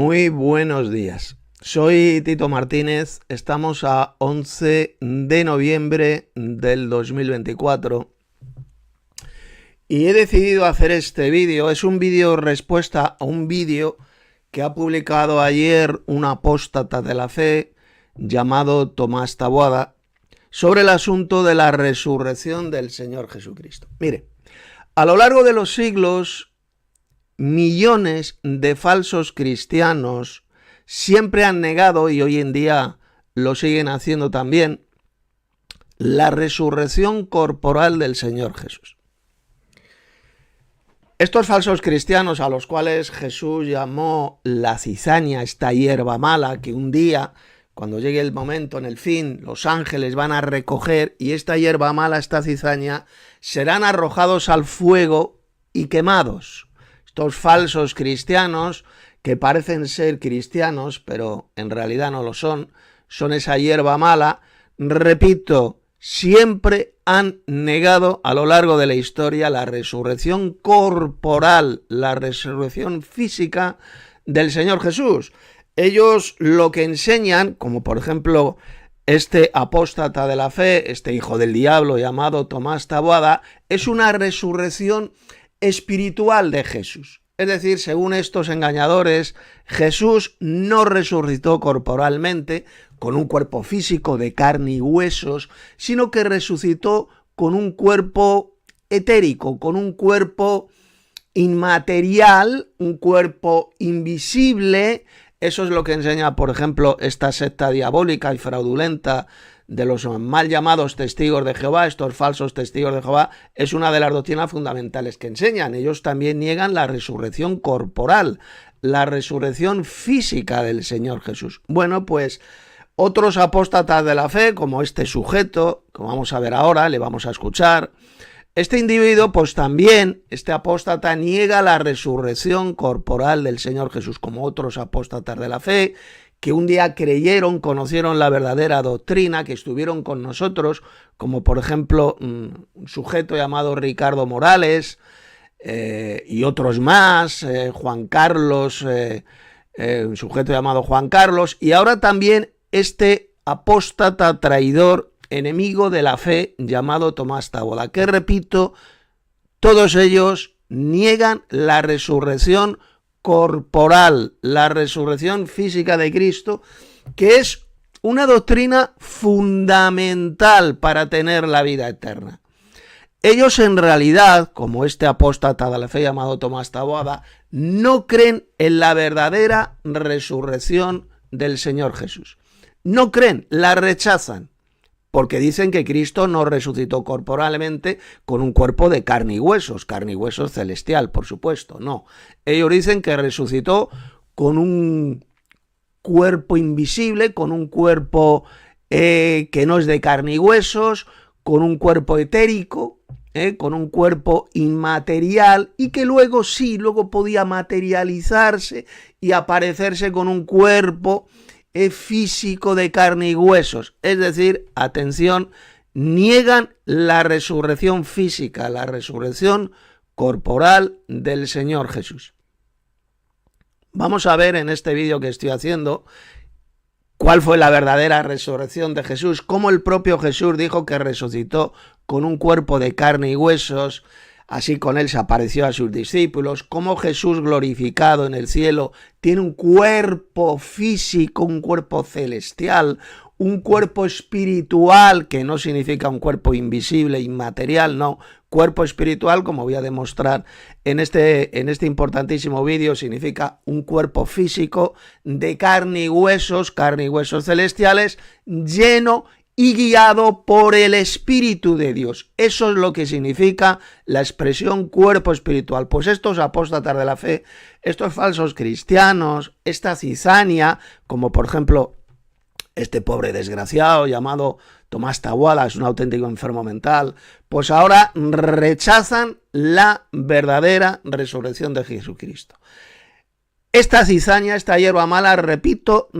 Muy buenos días. Soy Tito Martínez. Estamos a 11 de noviembre del 2024 y he decidido hacer este vídeo. Es un vídeo respuesta a un vídeo que ha publicado ayer un apóstata de la fe llamado Tomás Taboada sobre el asunto de la resurrección del Señor Jesucristo. Mire, a lo largo de los siglos, millones de falsos cristianos siempre han negado, y hoy en día lo siguen haciendo también, la resurrección corporal del Señor Jesús. Estos falsos cristianos, a los cuales Jesús llamó la cizaña, esta hierba mala, que un día, cuando llegue el momento, en el fin, los ángeles van a recoger, y esta hierba mala, esta cizaña, serán arrojados al fuego y quemados. Estos falsos cristianos, que parecen ser cristianos, pero en realidad no lo son esa hierba mala, repito, siempre han negado a lo largo de la historia la resurrección corporal, la resurrección física del Señor Jesús. Ellos lo que enseñan, como por ejemplo este apóstata de la fe, este hijo del diablo llamado Tomás Taboada, es una resurrección espiritual de Jesús. Es decir, según estos engañadores, Jesús no resucitó corporalmente con un cuerpo físico de carne y huesos, sino que resucitó con un cuerpo etérico, con un cuerpo inmaterial, un cuerpo invisible. Eso es lo que enseña, por ejemplo, esta secta diabólica y fraudulenta de los mal llamados testigos de Jehová. Estos falsos testigos de Jehová es una de las doctrinas fundamentales que enseñan. Ellos también niegan la resurrección corporal, la resurrección física del Señor Jesús. Bueno, pues otros apóstatas de la fe, como este sujeto, que vamos a ver ahora, le vamos a escuchar, este individuo, pues también, este apóstata niega la resurrección corporal del Señor Jesús, como otros apóstatas de la fe, que un día creyeron, conocieron la verdadera doctrina, que estuvieron con nosotros, como por ejemplo un sujeto llamado Ricardo Morales y otros más, Juan Carlos, un sujeto llamado Juan Carlos, y ahora también este apóstata traidor, enemigo de la fe, llamado Tomás Taboada, que repito, todos ellos niegan la resurrección corporal, la resurrección física de Cristo, que es una doctrina fundamental para tener la vida eterna. Ellos en realidad, como este apóstata de la fe llamado Tomás Taboada, no creen en la verdadera resurrección del Señor Jesús. No creen, la rechazan, porque dicen que Cristo no resucitó corporalmente con un cuerpo de carne y huesos celestial, por supuesto, no. Ellos dicen que resucitó con un cuerpo invisible, con un cuerpo que no es de carne y huesos, con un cuerpo etérico, con un cuerpo inmaterial, y que luego luego podía materializarse y aparecerse con un cuerpo físico de carne y huesos. Es decir, atención, niegan la resurrección física, la resurrección corporal del Señor Jesús. Vamos a ver en este vídeo que estoy haciendo cuál fue la verdadera resurrección de Jesús, cómo el propio Jesús dijo que resucitó con un cuerpo de carne y huesos. Así con él se apareció a sus discípulos, cómo Jesús glorificado en el cielo tiene un cuerpo físico, un cuerpo celestial, un cuerpo espiritual, que no significa un cuerpo invisible, inmaterial, no, cuerpo espiritual, como voy a demostrar en este importantísimo vídeo, significa un cuerpo físico de carne y huesos celestiales, lleno y guiado por el Espíritu de Dios. Eso es lo que significa la expresión cuerpo espiritual. Pues estos apóstatas de la fe, estos falsos cristianos, esta cizaña, como por ejemplo este pobre desgraciado llamado Tomás Taboada, es un auténtico enfermo mental, pues ahora rechazan la verdadera resurrección de Jesucristo. Esta cizaña, esta hierba mala, repito,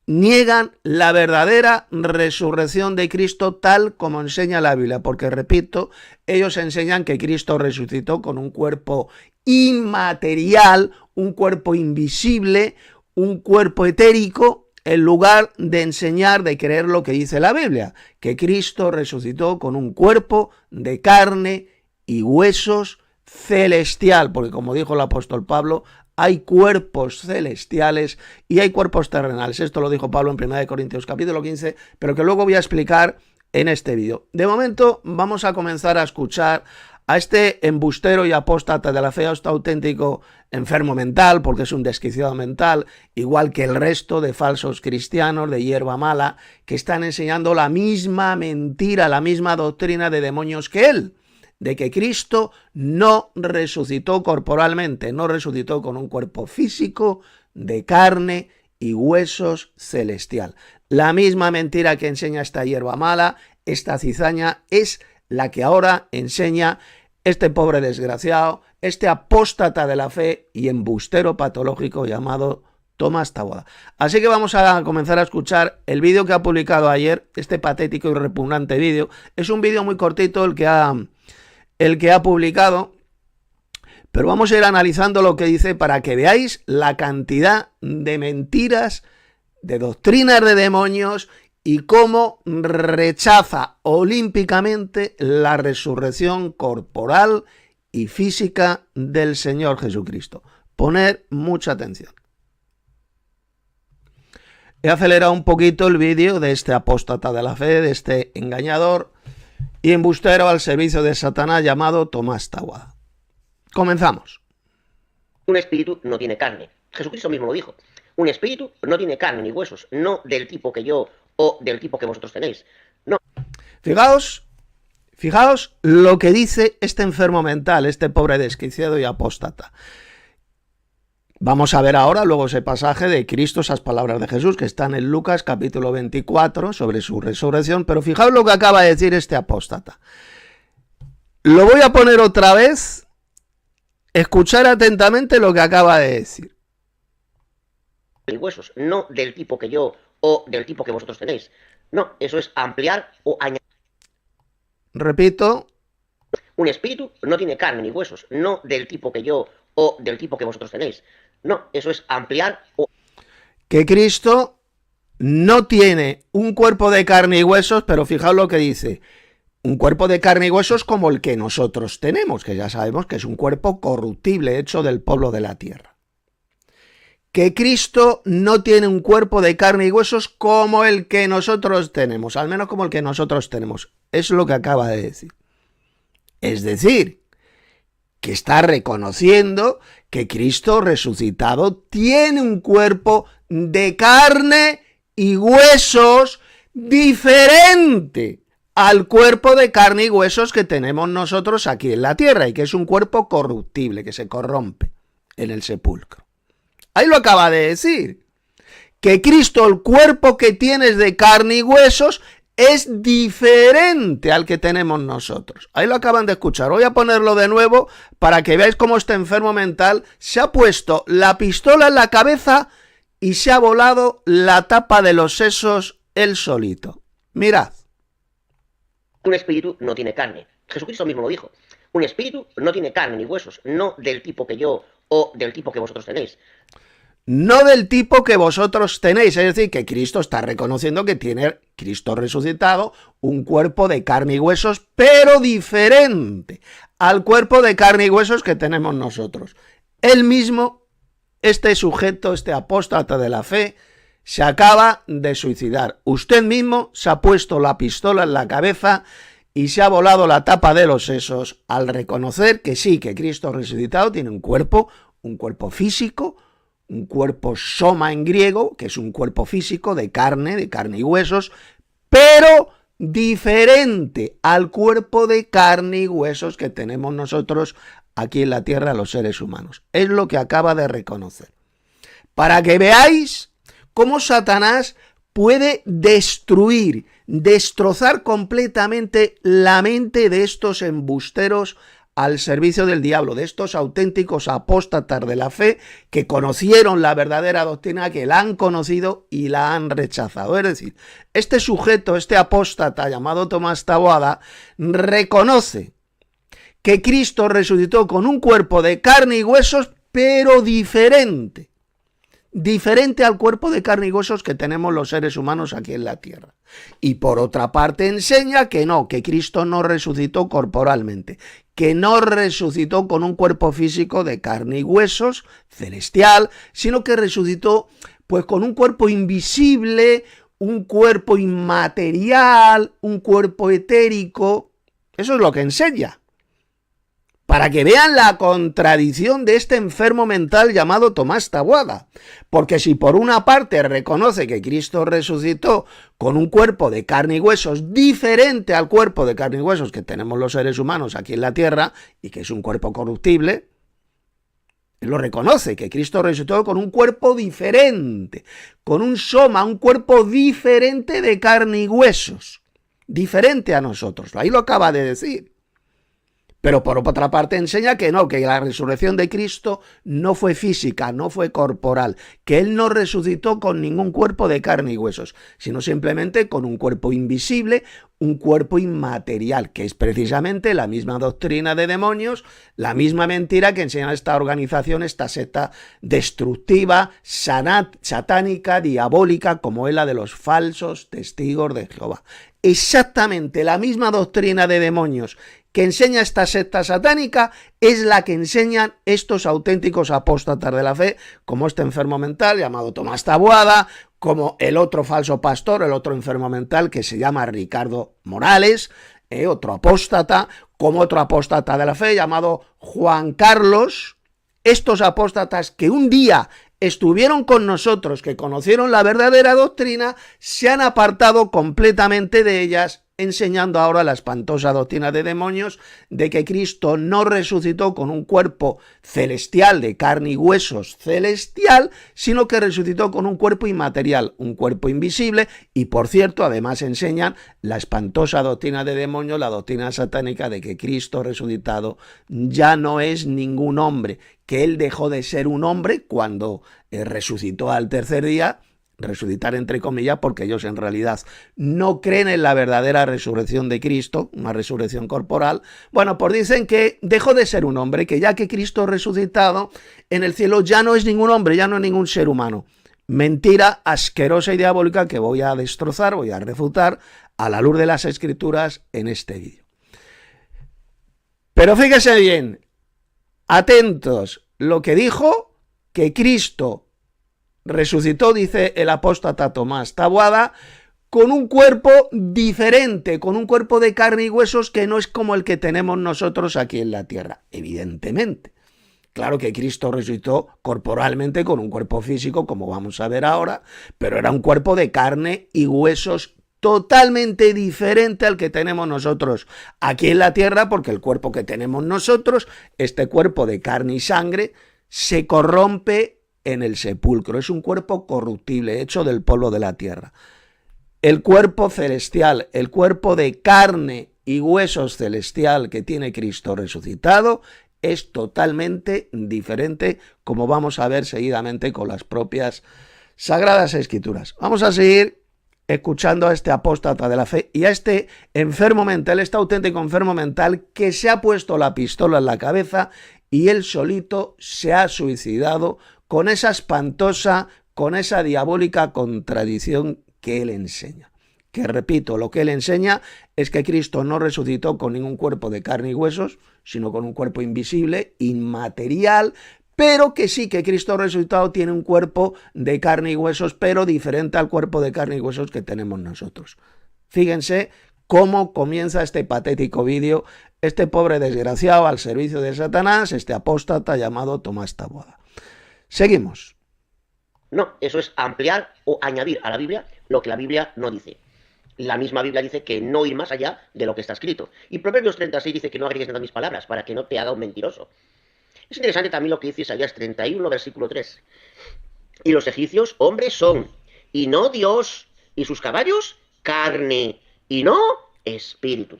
niegan la verdadera resurrección de Cristo tal como enseña la Biblia, porque repito, ellos enseñan que Cristo resucitó con un cuerpo inmaterial, un cuerpo invisible, un cuerpo etérico, en lugar de enseñar, de creer lo que dice la Biblia, que Cristo resucitó con un cuerpo de carne y huesos celestial, porque como dijo el apóstol Pablo, hay cuerpos celestiales y hay cuerpos terrenales. Esto lo dijo Pablo en 1 Corintios capítulo 15, pero que luego voy a explicar en este vídeo. De momento vamos a comenzar a escuchar a este embustero y apóstata de la fe, a este auténtico enfermo mental, porque es un desquiciado mental, igual que el resto de falsos cristianos de hierba mala, que están enseñando la misma mentira, la misma doctrina de demonios que él, de que Cristo no resucitó corporalmente, no resucitó con un cuerpo físico, de carne y huesos celestial. La misma mentira que enseña esta hierba mala, esta cizaña, es la que ahora enseña este pobre desgraciado, este apóstata de la fe y embustero patológico llamado Tomás Taboada. Así que vamos a comenzar a escuchar el vídeo que ha publicado ayer, este patético y repugnante vídeo. Es un vídeo muy cortito el que ha publicado, pero vamos a ir analizando lo que dice para que veáis la cantidad de mentiras, de doctrinas de demonios y cómo rechaza olímpicamente la resurrección corporal y física del Señor Jesucristo. Poner mucha atención. He acelerado un poquito el vídeo de este apóstata de la fe, de este engañador y embustero al servicio de Satanás llamado Tomás Taboada. Comenzamos. Un espíritu no tiene carne. Jesucristo mismo lo dijo. Un espíritu no tiene carne ni huesos, no del tipo que yo o del tipo que vosotros tenéis. No. Fijaos lo que dice este enfermo mental, este pobre desquiciado y apóstata. Vamos a ver ahora luego ese pasaje de Cristo, esas palabras de Jesús que están en Lucas capítulo 24 sobre su resurrección, pero fijaos lo que acaba de decir este apóstata. Lo voy a poner otra vez, escuchar atentamente lo que acaba de decir. Y huesos, no del tipo que yo o del tipo que vosotros tenéis. No, eso es ampliar o añadir. Repito. Un espíritu no tiene carne ni huesos, no del tipo que yo o del tipo que vosotros tenéis. No, eso es ampliar o... Que Cristo no tiene un cuerpo de carne y huesos, pero fijaos lo que dice. Un cuerpo de carne y huesos como el que nosotros tenemos, que ya sabemos que es un cuerpo corruptible hecho del polvo de la tierra. Que Cristo no tiene un cuerpo de carne y huesos como el que nosotros tenemos, al menos como el que nosotros tenemos. Es lo que acaba de decir. Es decir, que está reconociendo que Cristo resucitado tiene un cuerpo de carne y huesos diferente al cuerpo de carne y huesos que tenemos nosotros aquí en la tierra, y que es un cuerpo corruptible, que se corrompe en el sepulcro. Ahí lo acaba de decir, que Cristo, el cuerpo que tienes de carne y huesos, es diferente al que tenemos nosotros. Ahí lo acaban de escuchar. Voy a ponerlo de nuevo para que veáis cómo este enfermo mental se ha puesto la pistola en la cabeza y se ha volado la tapa de los sesos él solito. Mirad. Un espíritu no tiene carne. Jesucristo mismo lo dijo. Un espíritu no tiene carne ni huesos, no del tipo que yo o del tipo que vosotros tenéis. No del tipo que vosotros tenéis, es decir, que Cristo está reconociendo que tiene, Cristo resucitado, un cuerpo de carne y huesos, pero diferente al cuerpo de carne y huesos que tenemos nosotros. Él mismo, este sujeto, este apóstata de la fe, se acaba de suicidar. Usted mismo se ha puesto la pistola en la cabeza y se ha volado la tapa de los sesos al reconocer que sí, que Cristo resucitado tiene un cuerpo físico, un cuerpo soma en griego, que es un cuerpo físico de carne y huesos, pero diferente al cuerpo de carne y huesos que tenemos nosotros aquí en la tierra, los seres humanos. Es lo que acaba de reconocer. Para que veáis cómo Satanás puede destruir, destrozar completamente la mente de estos embusteros al servicio del diablo, de estos auténticos apóstatas de la fe que conocieron la verdadera doctrina, que la han conocido y la han rechazado. Es decir, este sujeto, este apóstata llamado Tomás Taboada, reconoce que Cristo resucitó con un cuerpo de carne y huesos, pero diferente. Diferente al cuerpo de carne y huesos que tenemos los seres humanos aquí en la tierra. Y por otra parte enseña que no, que Cristo no resucitó corporalmente, que no resucitó con un cuerpo físico de carne y huesos, celestial, sino que resucitó pues con un cuerpo invisible, un cuerpo inmaterial, un cuerpo etérico. Eso es lo que enseña. Para que vean la contradicción de este enfermo mental llamado Tomás Taboada. Porque si por una parte reconoce que Cristo resucitó con un cuerpo de carne y huesos diferente al cuerpo de carne y huesos que tenemos los seres humanos aquí en la tierra, y que es un cuerpo corruptible, él lo reconoce, que Cristo resucitó con un cuerpo diferente, con un soma, un cuerpo diferente de carne y huesos, diferente a nosotros. Ahí lo acaba de decir. Pero por otra parte enseña que no, que la resurrección de Cristo no fue física, no fue corporal, que Él no resucitó con ningún cuerpo de carne y huesos, sino simplemente con un cuerpo invisible, un cuerpo inmaterial, que es precisamente la misma doctrina de demonios, la misma mentira que enseña esta organización, esta secta destructiva, satánica, diabólica, como es la de los falsos testigos de Jehová. Exactamente la misma doctrina de demonios que enseña esta secta satánica es la que enseñan estos auténticos apóstatas de la fe, como este enfermo mental llamado Tomás Taboada, como el otro falso pastor, el otro enfermo mental que se llama Ricardo Morales, otro apóstata, como otro apóstata de la fe llamado Juan Carlos. Estos apóstatas que un día estuvieron con nosotros, que conocieron la verdadera doctrina, se han apartado completamente de ellas, enseñando ahora la espantosa doctrina de demonios de que Cristo no resucitó con un cuerpo celestial de carne y huesos celestial, sino que resucitó con un cuerpo inmaterial, un cuerpo invisible. Y por cierto, además enseñan la espantosa doctrina de demonios, la doctrina satánica de que Cristo resucitado ya no es ningún hombre, que Él dejó de ser un hombre cuando resucitó al tercer día. Resucitar entre comillas, porque ellos en realidad no creen en la verdadera resurrección de Cristo, una resurrección corporal. Bueno, pues dicen que dejó de ser un hombre, que ya que Cristo resucitado en el cielo ya no es ningún hombre, ya no es ningún ser humano. Mentira asquerosa y diabólica que voy a destrozar, voy a refutar a la luz de las Escrituras en este vídeo. Pero fíjese bien, atentos, lo que dijo que Cristo resucitó, dice el apóstata Tomás Taboada, con un cuerpo diferente, con un cuerpo de carne y huesos que no es como el que tenemos nosotros aquí en la tierra, evidentemente. Claro que Cristo resucitó corporalmente con un cuerpo físico, como vamos a ver ahora, pero era un cuerpo de carne y huesos totalmente diferente al que tenemos nosotros aquí en la tierra, porque el cuerpo que tenemos nosotros, este cuerpo de carne y sangre, se corrompe en el sepulcro. Es un cuerpo corruptible, hecho del polvo de la tierra. El cuerpo celestial, el cuerpo de carne y huesos celestial que tiene Cristo resucitado, es totalmente diferente, como vamos a ver seguidamente con las propias Sagradas Escrituras. Vamos a seguir escuchando a este apóstata de la fe y a este enfermo mental, este auténtico enfermo mental que se ha puesto la pistola en la cabeza y él solito se ha suicidado con esa espantosa, con esa diabólica contradicción que él enseña. Que repito, lo que él enseña es que Cristo no resucitó con ningún cuerpo de carne y huesos, sino con un cuerpo invisible, inmaterial, pero que sí, que Cristo resucitado tiene un cuerpo de carne y huesos, pero diferente al cuerpo de carne y huesos que tenemos nosotros. Fíjense cómo comienza este patético vídeo, este pobre desgraciado al servicio de Satanás, este apóstata llamado Tomás Taboada. Seguimos. No, eso es ampliar o añadir a la Biblia lo que la Biblia no dice. La misma Biblia dice que no ir más allá de lo que está escrito. Y Proverbios 36 dice que no agregues nada a mis palabras para que no te haga un mentiroso. Es interesante también lo que dice Isaías 31, versículo 3. Y los egipcios hombres son, y no Dios, y sus caballos carne, y no espíritu.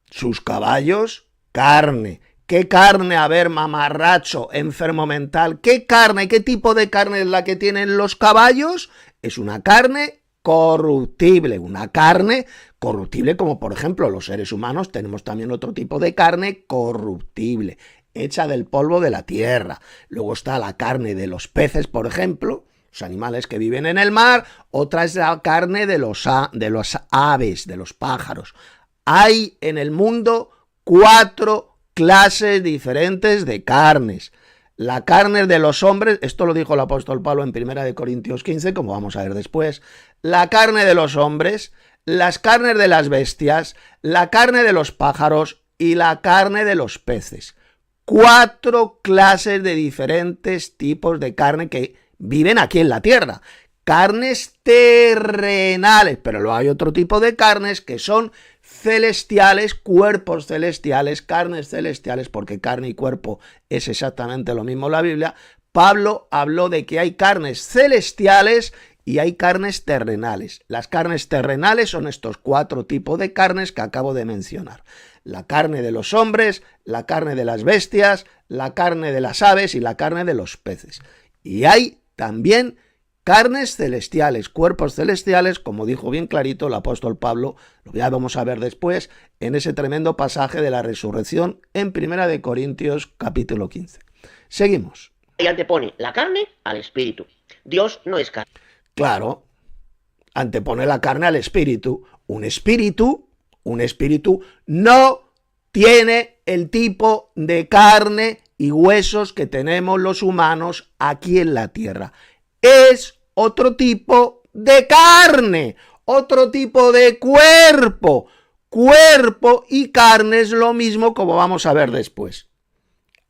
Sus caballos carne. ¿Qué carne? A ver, mamarracho, enfermo mental. ¿Qué carne? ¿Qué tipo de carne es la que tienen los caballos? Es una carne corruptible, una carne corruptible como por ejemplo los seres humanos tenemos también otro tipo de carne corruptible, hecha del polvo de la tierra. Luego está la carne de los peces, por ejemplo, los animales que viven en el mar. Otra es la carne de los aves, de los pájaros. Hay en el mundo 4 clases diferentes de carnes. La carne de los hombres, esto lo dijo el apóstol Pablo en 1 Corintios 15, como vamos a ver después. La carne de los hombres, las carnes de las bestias, la carne de los pájaros y la carne de los peces. 4 clases de diferentes tipos de carne que viven aquí en la tierra. Carnes terrenales, pero luego hay otro tipo de carnes que son celestiales, cuerpos celestiales, carnes celestiales, porque carne y cuerpo es exactamente lo mismo en la Biblia. Pablo habló de que hay carnes celestiales y hay carnes terrenales. Las carnes terrenales son estos 4 tipos de carnes que acabo de mencionar. La carne de los hombres, la carne de las bestias, la carne de las aves y la carne de los peces. Y hay también carnes celestiales, cuerpos celestiales, como dijo bien clarito el apóstol Pablo, lo ya vamos a ver después, en ese tremendo pasaje de la resurrección en 1 Corintios capítulo 15. Seguimos. Y antepone la carne al espíritu. Dios no es carne. Claro, antepone la carne al espíritu. Un espíritu no tiene el tipo de carne y huesos que tenemos los humanos aquí en la tierra. Es otro tipo de carne, otro tipo de cuerpo. Cuerpo y carne es lo mismo, como vamos a ver después.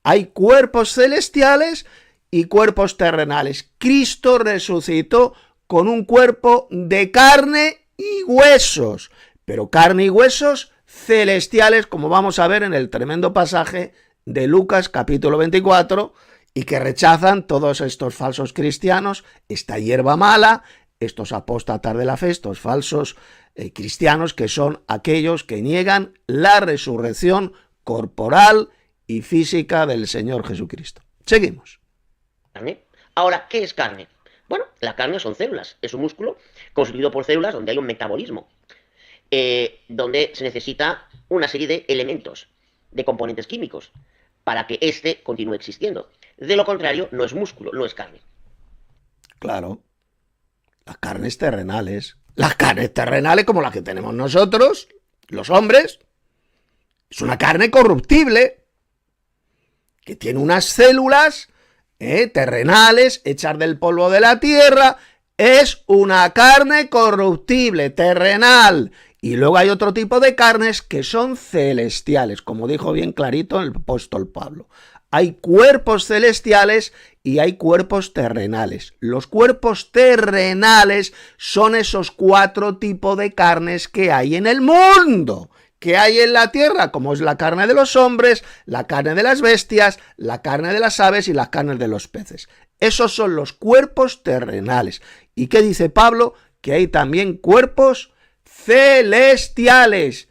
Hay cuerpos celestiales y cuerpos terrenales. Cristo resucitó con un cuerpo de carne y huesos, pero carne y huesos celestiales, como vamos a ver en el tremendo pasaje de Lucas capítulo 24, y que rechazan todos estos falsos cristianos, esta hierba mala, estos apóstatas de la fe, estos falsos cristianos que son aquellos que niegan la resurrección corporal y física del Señor Jesucristo. Seguimos. ¿Carne? Ahora, ¿qué es carne? Bueno, la carne son células, es un músculo constituido por células donde hay un metabolismo, donde se necesita una serie de elementos, de componentes químicos, para que éste continúe existiendo. De lo contrario, no es músculo, no es carne. Claro, las carnes terrenales como las que tenemos nosotros, los hombres, es una carne corruptible, que tiene unas células terrenales hechas del polvo de la tierra, es una carne corruptible, terrenal. Y luego hay otro tipo de carnes que son celestiales, como dijo bien clarito el apóstol Pablo. Hay cuerpos celestiales y hay cuerpos terrenales. Los cuerpos terrenales son esos 4 tipos de carnes que hay en el mundo, que hay en la tierra, como es la carne de los hombres, la carne de las bestias, la carne de las aves y las carnes de los peces. Esos son los cuerpos terrenales. ¿Y qué dice Pablo? Que hay también cuerpos celestiales,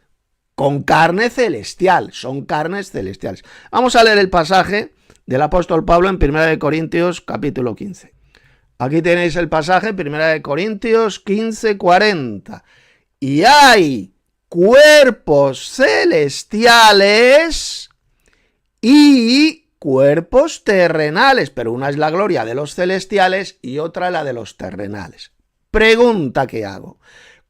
con carne celestial, son carnes celestiales. Vamos a leer el pasaje del apóstol Pablo en 1 Corintios capítulo 15. Aquí tenéis el pasaje, 1 Corintios 15, 40. Y hay cuerpos celestiales y cuerpos terrenales, pero una es la gloria de los celestiales y otra la de los terrenales. Pregunta que hago.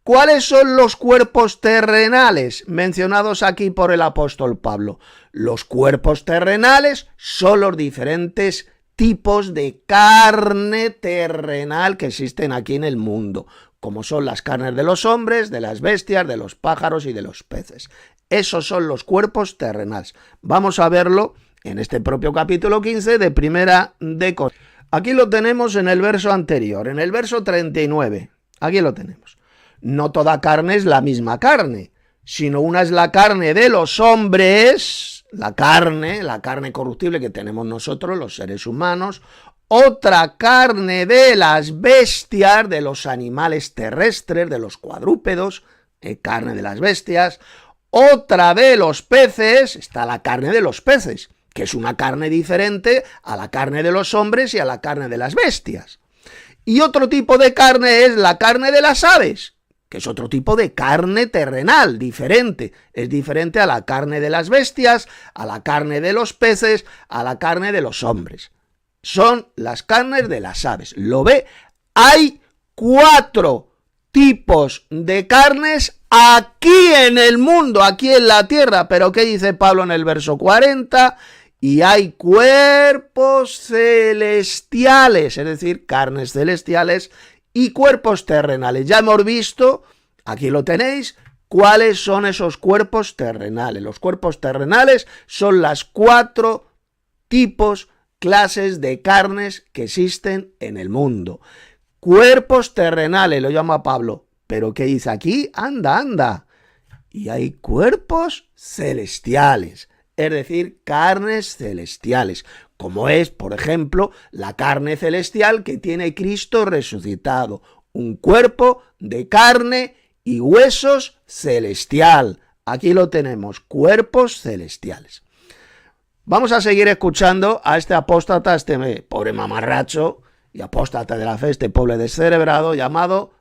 ¿Cuáles son los cuerpos terrenales mencionados aquí por el apóstol Pablo? Los cuerpos terrenales son los diferentes tipos de carne terrenal que existen aquí en el mundo, como son las carnes de los hombres, de las bestias, de los pájaros y de los peces. Esos son los cuerpos terrenales. Vamos a verlo en este propio capítulo 15 de Primera de Corintios. Aquí lo tenemos en el verso anterior, en el verso 39. Aquí lo tenemos. No toda carne es la misma carne, sino una es la carne de los hombres, la carne corruptible que tenemos nosotros, los seres humanos, otra carne de las bestias, de los animales terrestres, de los cuadrúpedos, carne de las bestias, otra de los peces, está la carne de los peces, que es una carne diferente a la carne de los hombres y a la carne de las bestias. Y otro tipo de carne es la carne de las aves, que es otro tipo de carne terrenal, diferente. Es diferente a la carne de las bestias, a la carne de los peces, a la carne de los hombres. Son las carnes de las aves. ¿Lo ve? Hay 4 tipos de carnes aquí en el mundo, aquí en la tierra. Pero ¿qué dice Pablo en el verso 40? Y hay cuerpos celestiales, es decir, carnes celestiales y cuerpos terrenales. Ya hemos visto, aquí lo tenéis, cuáles son esos cuerpos terrenales. Los cuerpos terrenales son las 4 tipos, clases de carnes que existen en el mundo. Cuerpos terrenales, lo llama Pablo. ¿Pero qué dice aquí? Anda. Y hay cuerpos celestiales. Es decir, carnes celestiales, como es, por ejemplo, la carne celestial que tiene Cristo resucitado, un cuerpo de carne y huesos celestial. Aquí lo tenemos, cuerpos celestiales. Vamos a seguir escuchando a este apóstata, este pobre mamarracho y apóstata de la fe, este pobre descerebrado llamado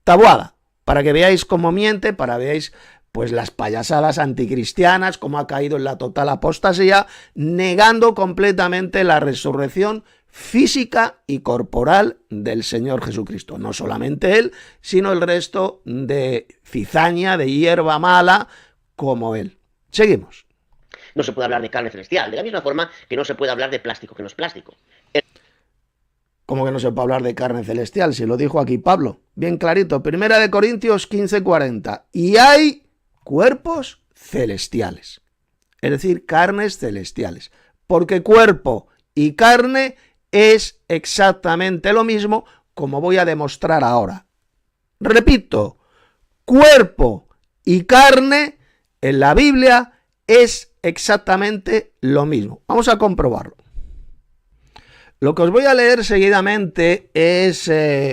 Taboada, para que veáis cómo miente, para que veáis pues las payasadas anticristianas, cómo ha caído en la total apostasía, negando completamente la resurrección física y corporal del Señor Jesucristo. No solamente él, sino el resto de cizaña, de hierba mala, como él. Seguimos. No se puede hablar de carne celestial, de la misma forma que no se puede hablar de plástico que no es plástico. ¿Cómo que no se puede hablar de carne celestial? Si lo dijo aquí Pablo, bien clarito, 1 Corintios 15:40. Y hay cuerpos celestiales, es decir, carnes celestiales, porque cuerpo y carne es exactamente lo mismo, como voy a demostrar ahora. Repito, cuerpo y carne en la Biblia es exactamente lo mismo. Vamos a comprobarlo. Lo que os voy a leer seguidamente es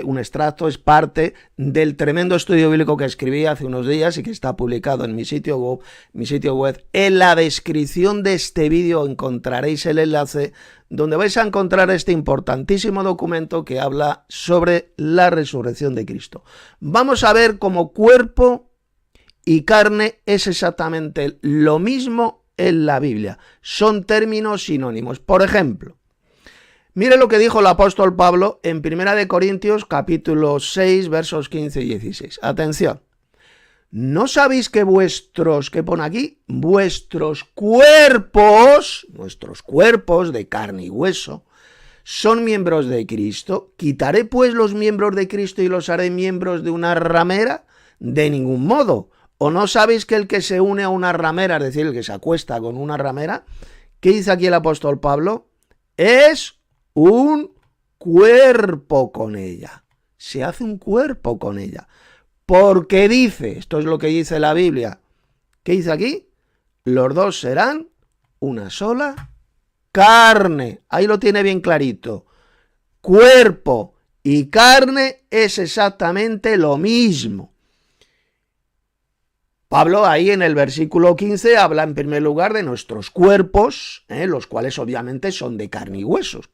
un extracto, es parte del tremendo estudio bíblico que escribí hace unos días y que está publicado en mi sitio web. En la descripción de este vídeo encontraréis el enlace donde vais a encontrar este importantísimo documento que habla sobre la resurrección de Cristo. Vamos a ver cómo cuerpo y carne es exactamente lo mismo en la Biblia. Son términos sinónimos. Por ejemplo, mire lo que dijo el apóstol Pablo en 1 Corintios capítulo 6, versos 15 y 16. Atención. ¿No sabéis que ¿qué pone aquí? Vuestros cuerpos de carne y hueso, son miembros de Cristo? ¿Quitaré pues los miembros de Cristo y los haré miembros de una ramera? De ningún modo. ¿O no sabéis que el que se une a una ramera, es decir, el que se acuesta con una ramera, ¿qué dice aquí el apóstol Pablo? Es un cuerpo con ella. Se hace un cuerpo con ella. Porque dice, esto es lo que dice la Biblia, ¿qué dice aquí? Los dos serán una sola carne. Ahí lo tiene bien clarito. Cuerpo y carne es exactamente lo mismo. Pablo ahí en el versículo 15 habla en primer lugar de nuestros cuerpos, los cuales obviamente son de carne y huesos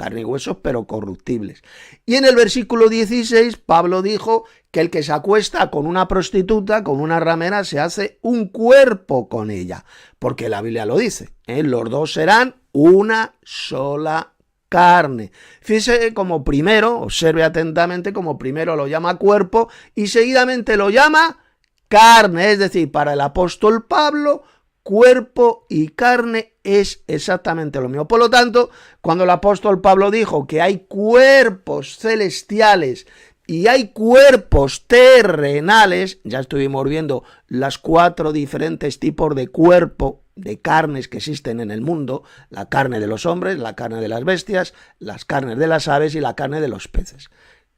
pero corruptibles. Y en el versículo 16 Pablo dijo que el que se acuesta con una prostituta, con una ramera, se hace un cuerpo con ella, porque la Biblia lo dice, los dos serán una sola carne. Fíjese como primero, observe atentamente como primero lo llama cuerpo y seguidamente lo llama carne, es decir, para el apóstol Pablo, cuerpo y carne es exactamente lo mismo. Por lo tanto, cuando el apóstol Pablo dijo que hay cuerpos celestiales y hay cuerpos terrenales, ya estuvimos viendo las 4 diferentes tipos de cuerpo, de carnes que existen en el mundo: la carne de los hombres, la carne de las bestias, las carnes de las aves y la carne de los peces.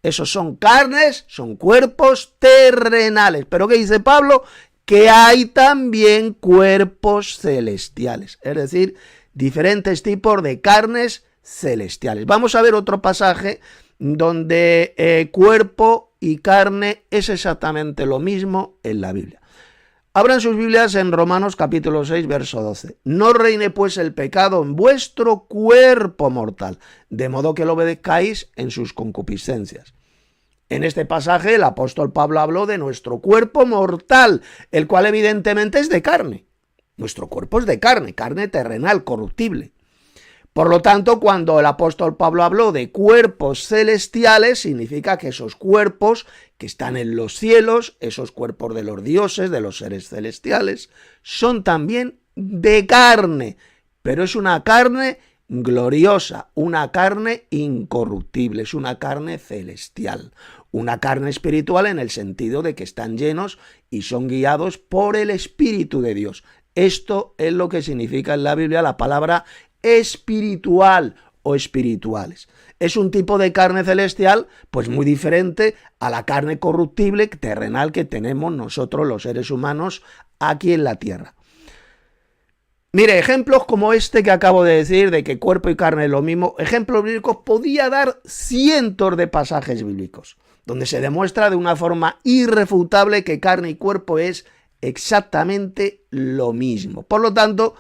Esos son carnes, son cuerpos terrenales. ¿Pero qué dice Pablo? Que hay también cuerpos celestiales, es decir, diferentes tipos de carnes celestiales. Vamos a ver otro pasaje donde cuerpo y carne es exactamente lo mismo en la Biblia. Abran sus Biblias en Romanos capítulo 6, verso 12. No reine pues el pecado en vuestro cuerpo mortal, de modo que lo obedezcáis en sus concupiscencias. En este pasaje el apóstol Pablo habló de nuestro cuerpo mortal, el cual evidentemente es de carne. Nuestro cuerpo es de carne, carne terrenal, corruptible. Por lo tanto, cuando el apóstol Pablo habló de cuerpos celestiales, significa que esos cuerpos que están en los cielos, esos cuerpos de los dioses, de los seres celestiales, son también de carne, pero es una carne gloriosa, una carne incorruptible, es una carne celestial, una carne espiritual en el sentido de que están llenos y son guiados por el Espíritu de Dios. Esto es lo que significa en la Biblia la palabra espiritual o espirituales. Es un tipo de carne celestial pues muy diferente a la carne corruptible terrenal que tenemos nosotros los seres humanos aquí en la tierra. Mire, ejemplos como este que acabo de decir, de que cuerpo y carne es lo mismo, ejemplos bíblicos, podía dar cientos de pasajes bíblicos, donde se demuestra de una forma irrefutable que carne y cuerpo es exactamente lo mismo. Por lo tanto,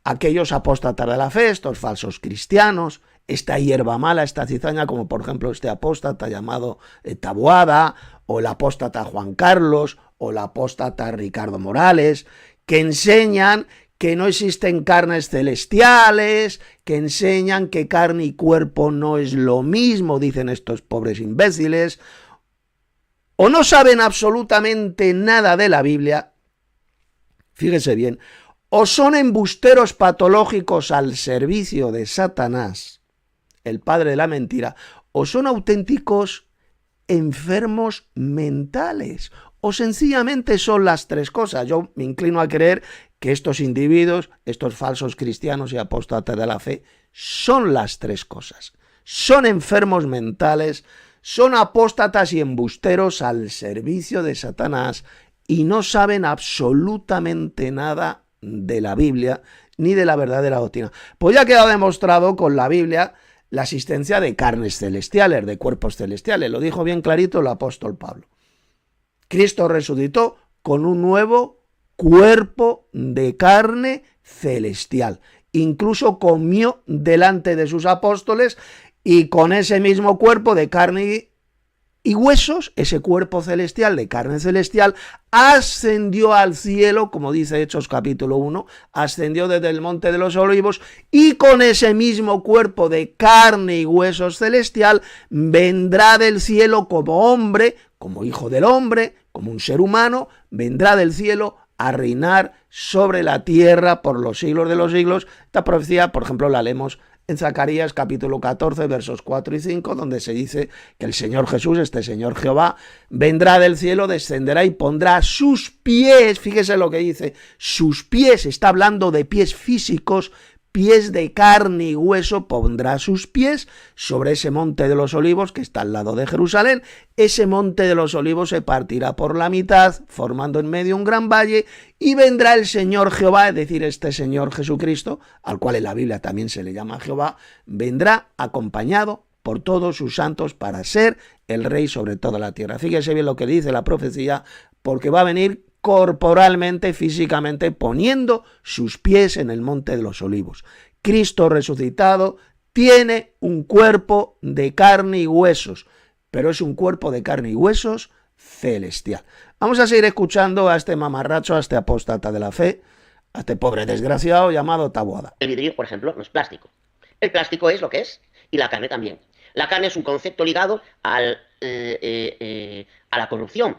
aquellos apóstatas de la fe, estos falsos cristianos, esta hierba mala, esta cizaña, como por ejemplo este apóstata llamado Taboada, o el apóstata Juan Carlos, o el apóstata Ricardo Morales, que enseñan que no existen carnes celestiales, que enseñan que carne y cuerpo no es lo mismo, dicen estos pobres imbéciles, o no saben absolutamente nada de la Biblia, fíjese bien, o son embusteros patológicos al servicio de Satanás, el padre de la mentira, o son auténticos enfermos mentales, o sencillamente son las tres cosas. Yo me inclino a creer que estos individuos, estos falsos cristianos y apóstatas de la fe, son las tres cosas. Son enfermos mentales, son apóstatas y embusteros al servicio de Satanás y no saben absolutamente nada de la Biblia ni de la verdadera doctrina. Pues ya queda demostrado con la Biblia la existencia de carnes celestiales, de cuerpos celestiales. Lo dijo bien clarito el apóstol Pablo. Cristo resucitó con un nuevo cuerpo de carne celestial. Incluso comió delante de sus apóstoles y con ese mismo cuerpo de carne y huesos, ese cuerpo celestial de carne celestial, ascendió al cielo, como dice Hechos capítulo 1, ascendió desde el monte de los olivos y con ese mismo cuerpo de carne y huesos celestial vendrá del cielo como hombre, como hijo del hombre, como un ser humano, vendrá del cielo a reinar sobre la tierra por los siglos de los siglos. Esta profecía, por ejemplo, la leemos en Zacarías capítulo 14, versos 4 y 5, donde se dice que el Señor Jesús, este Señor Jehová, vendrá del cielo, descenderá y pondrá sus pies, fíjese lo que dice, sus pies, está hablando de pies físicos, pies de carne y hueso, pondrá sus pies sobre ese monte de los olivos que está al lado de Jerusalén. Ese monte de los olivos se partirá por la mitad, formando en medio un gran valle, y vendrá el Señor Jehová, es decir, este Señor Jesucristo, al cual en la Biblia también se le llama Jehová, vendrá acompañado por todos sus santos para ser el rey sobre toda la tierra. Fíjese bien lo que dice la profecía, porque va a venir corporalmente, físicamente, poniendo sus pies en el monte de los olivos. Cristo resucitado tiene un cuerpo de carne y huesos, pero es un cuerpo de carne y huesos celestial. Vamos a seguir escuchando a este mamarracho, a este apóstata de la fe, a este pobre desgraciado llamado Taboada. El vidrio, por ejemplo, no es plástico. El plástico es lo que es, y la carne también. La carne es un concepto ligado a la corrupción.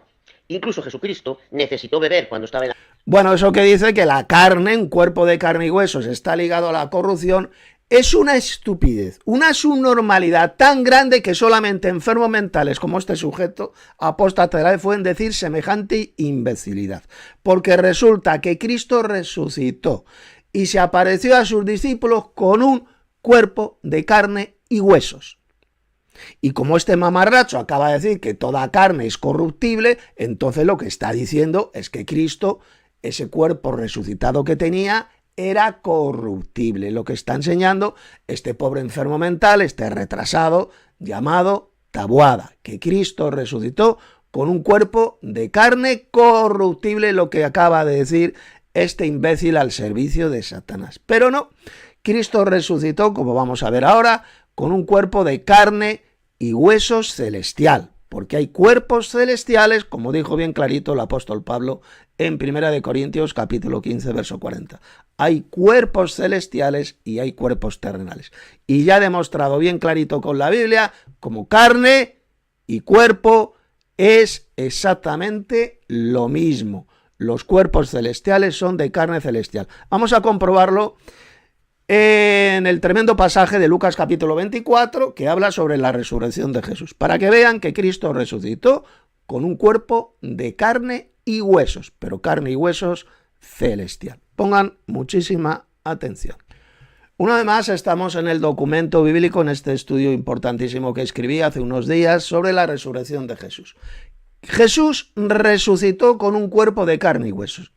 Incluso Jesucristo necesitó beber cuando estaba en la... Bueno, eso que dice que la carne, un cuerpo de carne y huesos, está ligado a la corrupción, es una estupidez, una subnormalidad tan grande que solamente enfermos mentales como este sujeto, apóstata de la fe, pueden decir semejante imbecilidad. Porque resulta que Cristo resucitó y se apareció a sus discípulos con un cuerpo de carne y huesos. Y como este mamarracho acaba de decir que toda carne es corruptible, entonces lo que está diciendo es que Cristo, ese cuerpo resucitado que tenía, era corruptible. Lo que está enseñando este pobre enfermo mental, este retrasado llamado Taboada, que Cristo resucitó con un cuerpo de carne corruptible, lo que acaba de decir este imbécil al servicio de Satanás. Pero no, Cristo resucitó, como vamos a ver ahora, con un cuerpo de carne y huesos celestial. porque hay cuerpos celestiales, como dijo bien clarito el apóstol Pablo en 1 Corintios capítulo 15, verso 40. Hay cuerpos celestiales y hay cuerpos terrenales. Y ya he demostrado bien clarito con la Biblia como carne y cuerpo es exactamente lo mismo. Los cuerpos celestiales son de carne celestial. Vamos a comprobarlo en el tremendo pasaje de Lucas capítulo 24, que habla sobre la resurrección de Jesús, para que vean que Cristo resucitó con un cuerpo de carne y huesos, pero carne y huesos celestial. Pongan muchísima atención. Una vez más estamos en el documento bíblico, en este estudio importantísimo que escribí hace unos días sobre la resurrección de Jesús. Jesús resucitó con un cuerpo de carne y huesos.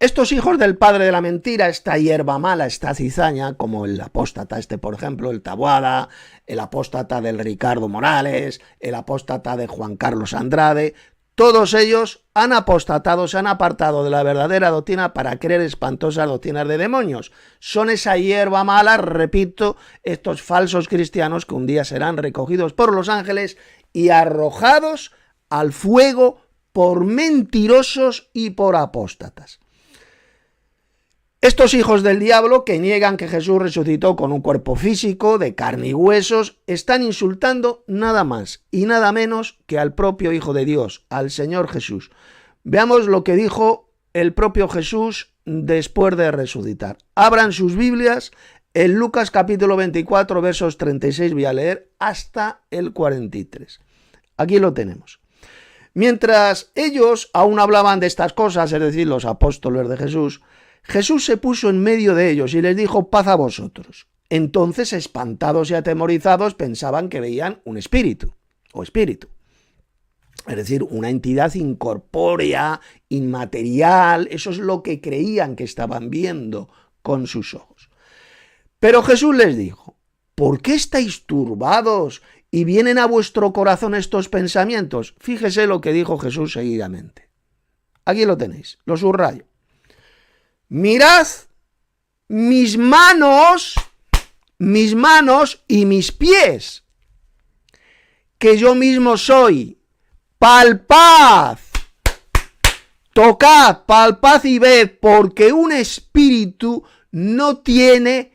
Estos hijos del padre de la mentira, esta hierba mala, esta cizaña, como el apóstata por ejemplo, el Taboada, el apóstata del Ricardo Morales, el apóstata de Juan Carlos Andrade, todos ellos han apostatado, se han apartado de la verdadera doctrina para creer espantosas doctrinas de demonios. Son esa hierba mala, repito, estos falsos cristianos que un día serán recogidos por los ángeles y arrojados al fuego por mentirosos y por apóstatas. Estos hijos del diablo que niegan que Jesús resucitó con un cuerpo físico, de carne y huesos, están insultando nada más y nada menos que al propio Hijo de Dios, al Señor Jesús. Veamos lo que dijo el propio Jesús después de resucitar. Abran sus Biblias en Lucas capítulo 24, versos 36, voy a leer hasta el 43. Aquí lo tenemos. Mientras ellos aún hablaban de estas cosas, es decir, los apóstoles de Jesús, Jesús se puso en medio de ellos y les dijo: paz a vosotros. Entonces, espantados y atemorizados, pensaban que veían un espíritu, es decir, una entidad incorpórea, inmaterial. Eso es lo que creían que estaban viendo con sus ojos. Pero Jesús les dijo: ¿por qué estáis turbados y vienen a vuestro corazón estos pensamientos? Fíjese lo que dijo Jesús seguidamente. Aquí lo tenéis, lo subrayo. Mirad mis manos y mis pies, que yo mismo soy. Palpad, tocad, palpad y ved, porque un espíritu no tiene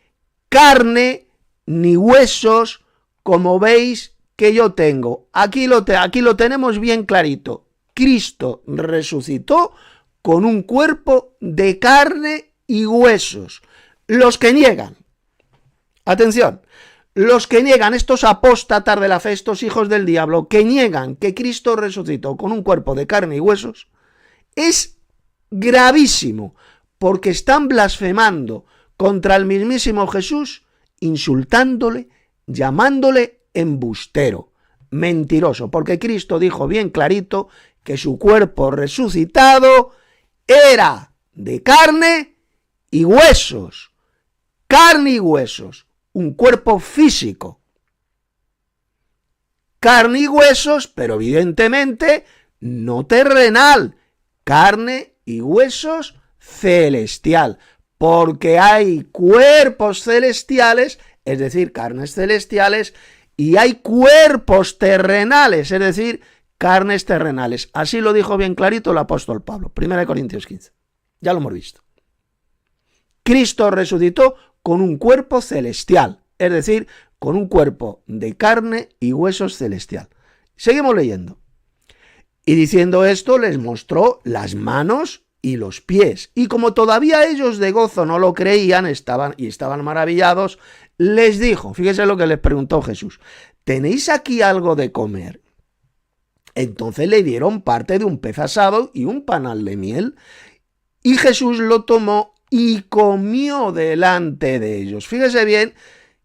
carne ni huesos, como veis que yo tengo. Aquí lo tenemos bien clarito. Cristo resucitó con un cuerpo de carne y huesos. Los que niegan, atención, los que niegan, estos apóstatas de la fe, estos hijos del diablo, que niegan que Cristo resucitó con un cuerpo de carne y huesos, es gravísimo, porque están blasfemando contra el mismísimo Jesús, insultándole, llamándole embustero, mentiroso, porque Cristo dijo bien clarito que su cuerpo resucitado era de carne y huesos, un cuerpo físico, carne y huesos, pero evidentemente no terrenal, carne y huesos celestial, porque hay cuerpos celestiales, es decir, carnes celestiales, y hay cuerpos terrenales, es decir, carnes terrenales. Así lo dijo bien clarito el apóstol Pablo, 1 Corintios 15. Ya lo hemos visto. Cristo resucitó con un cuerpo celestial, es decir, con un cuerpo de carne y huesos celestial. Seguimos leyendo. Y diciendo esto, les mostró las manos y los pies. Y como todavía ellos de gozo no lo creían, estaban maravillados, les dijo, fíjese lo que les preguntó Jesús: ¿tenéis aquí algo de comer? Entonces le dieron parte de un pez asado y un panal de miel, y Jesús lo tomó y comió delante de ellos. Fíjese bien,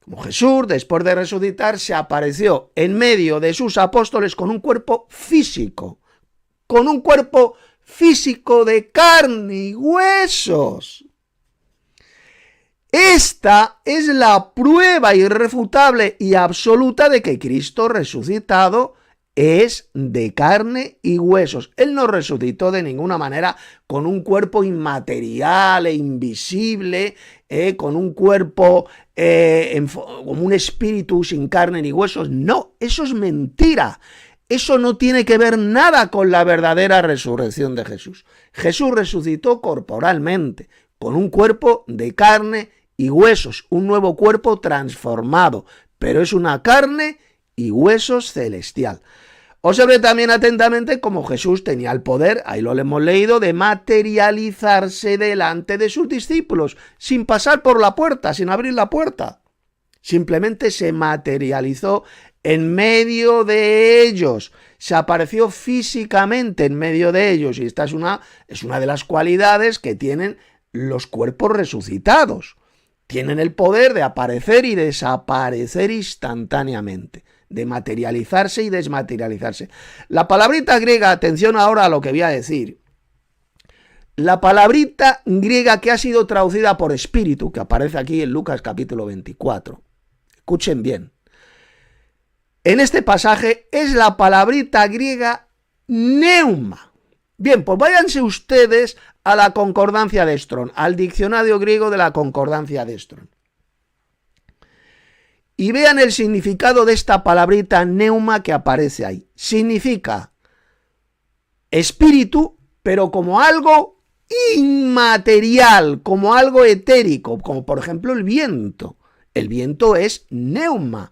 como Jesús, después de resucitar, se apareció en medio de sus apóstoles con un cuerpo físico, de carne y huesos. Esta es la prueba irrefutable y absoluta de que Cristo resucitado es de carne y huesos. Él no resucitó de ninguna manera con un cuerpo inmaterial e invisible, con un cuerpo como un espíritu sin carne ni huesos. No, eso es mentira. Eso no tiene que ver nada con la verdadera resurrección de Jesús. Jesús resucitó corporalmente, con un cuerpo de carne y huesos, un nuevo cuerpo transformado, pero es una carne y huesos celestial. Observe también atentamente cómo Jesús tenía el poder, ahí lo hemos leído, de materializarse delante de sus discípulos, sin pasar por la puerta, sin abrir la puerta. Simplemente se materializó en medio de ellos, se apareció físicamente en medio de ellos, y esta es una de las cualidades que tienen los cuerpos resucitados. Tienen el poder de aparecer y desaparecer instantáneamente, de materializarse y desmaterializarse. La palabrita griega, atención ahora a lo que voy a decir, la palabrita griega que ha sido traducida por espíritu, que aparece aquí en Lucas capítulo 24, escuchen bien, en este pasaje es la palabrita griega neuma. Bien, pues váyanse ustedes a la concordancia de Strong, al diccionario griego de la concordancia de Strong, y vean el significado de esta palabrita neuma que aparece ahí. Significa espíritu, pero como algo inmaterial, como algo etérico, como por ejemplo el viento. El viento es neuma,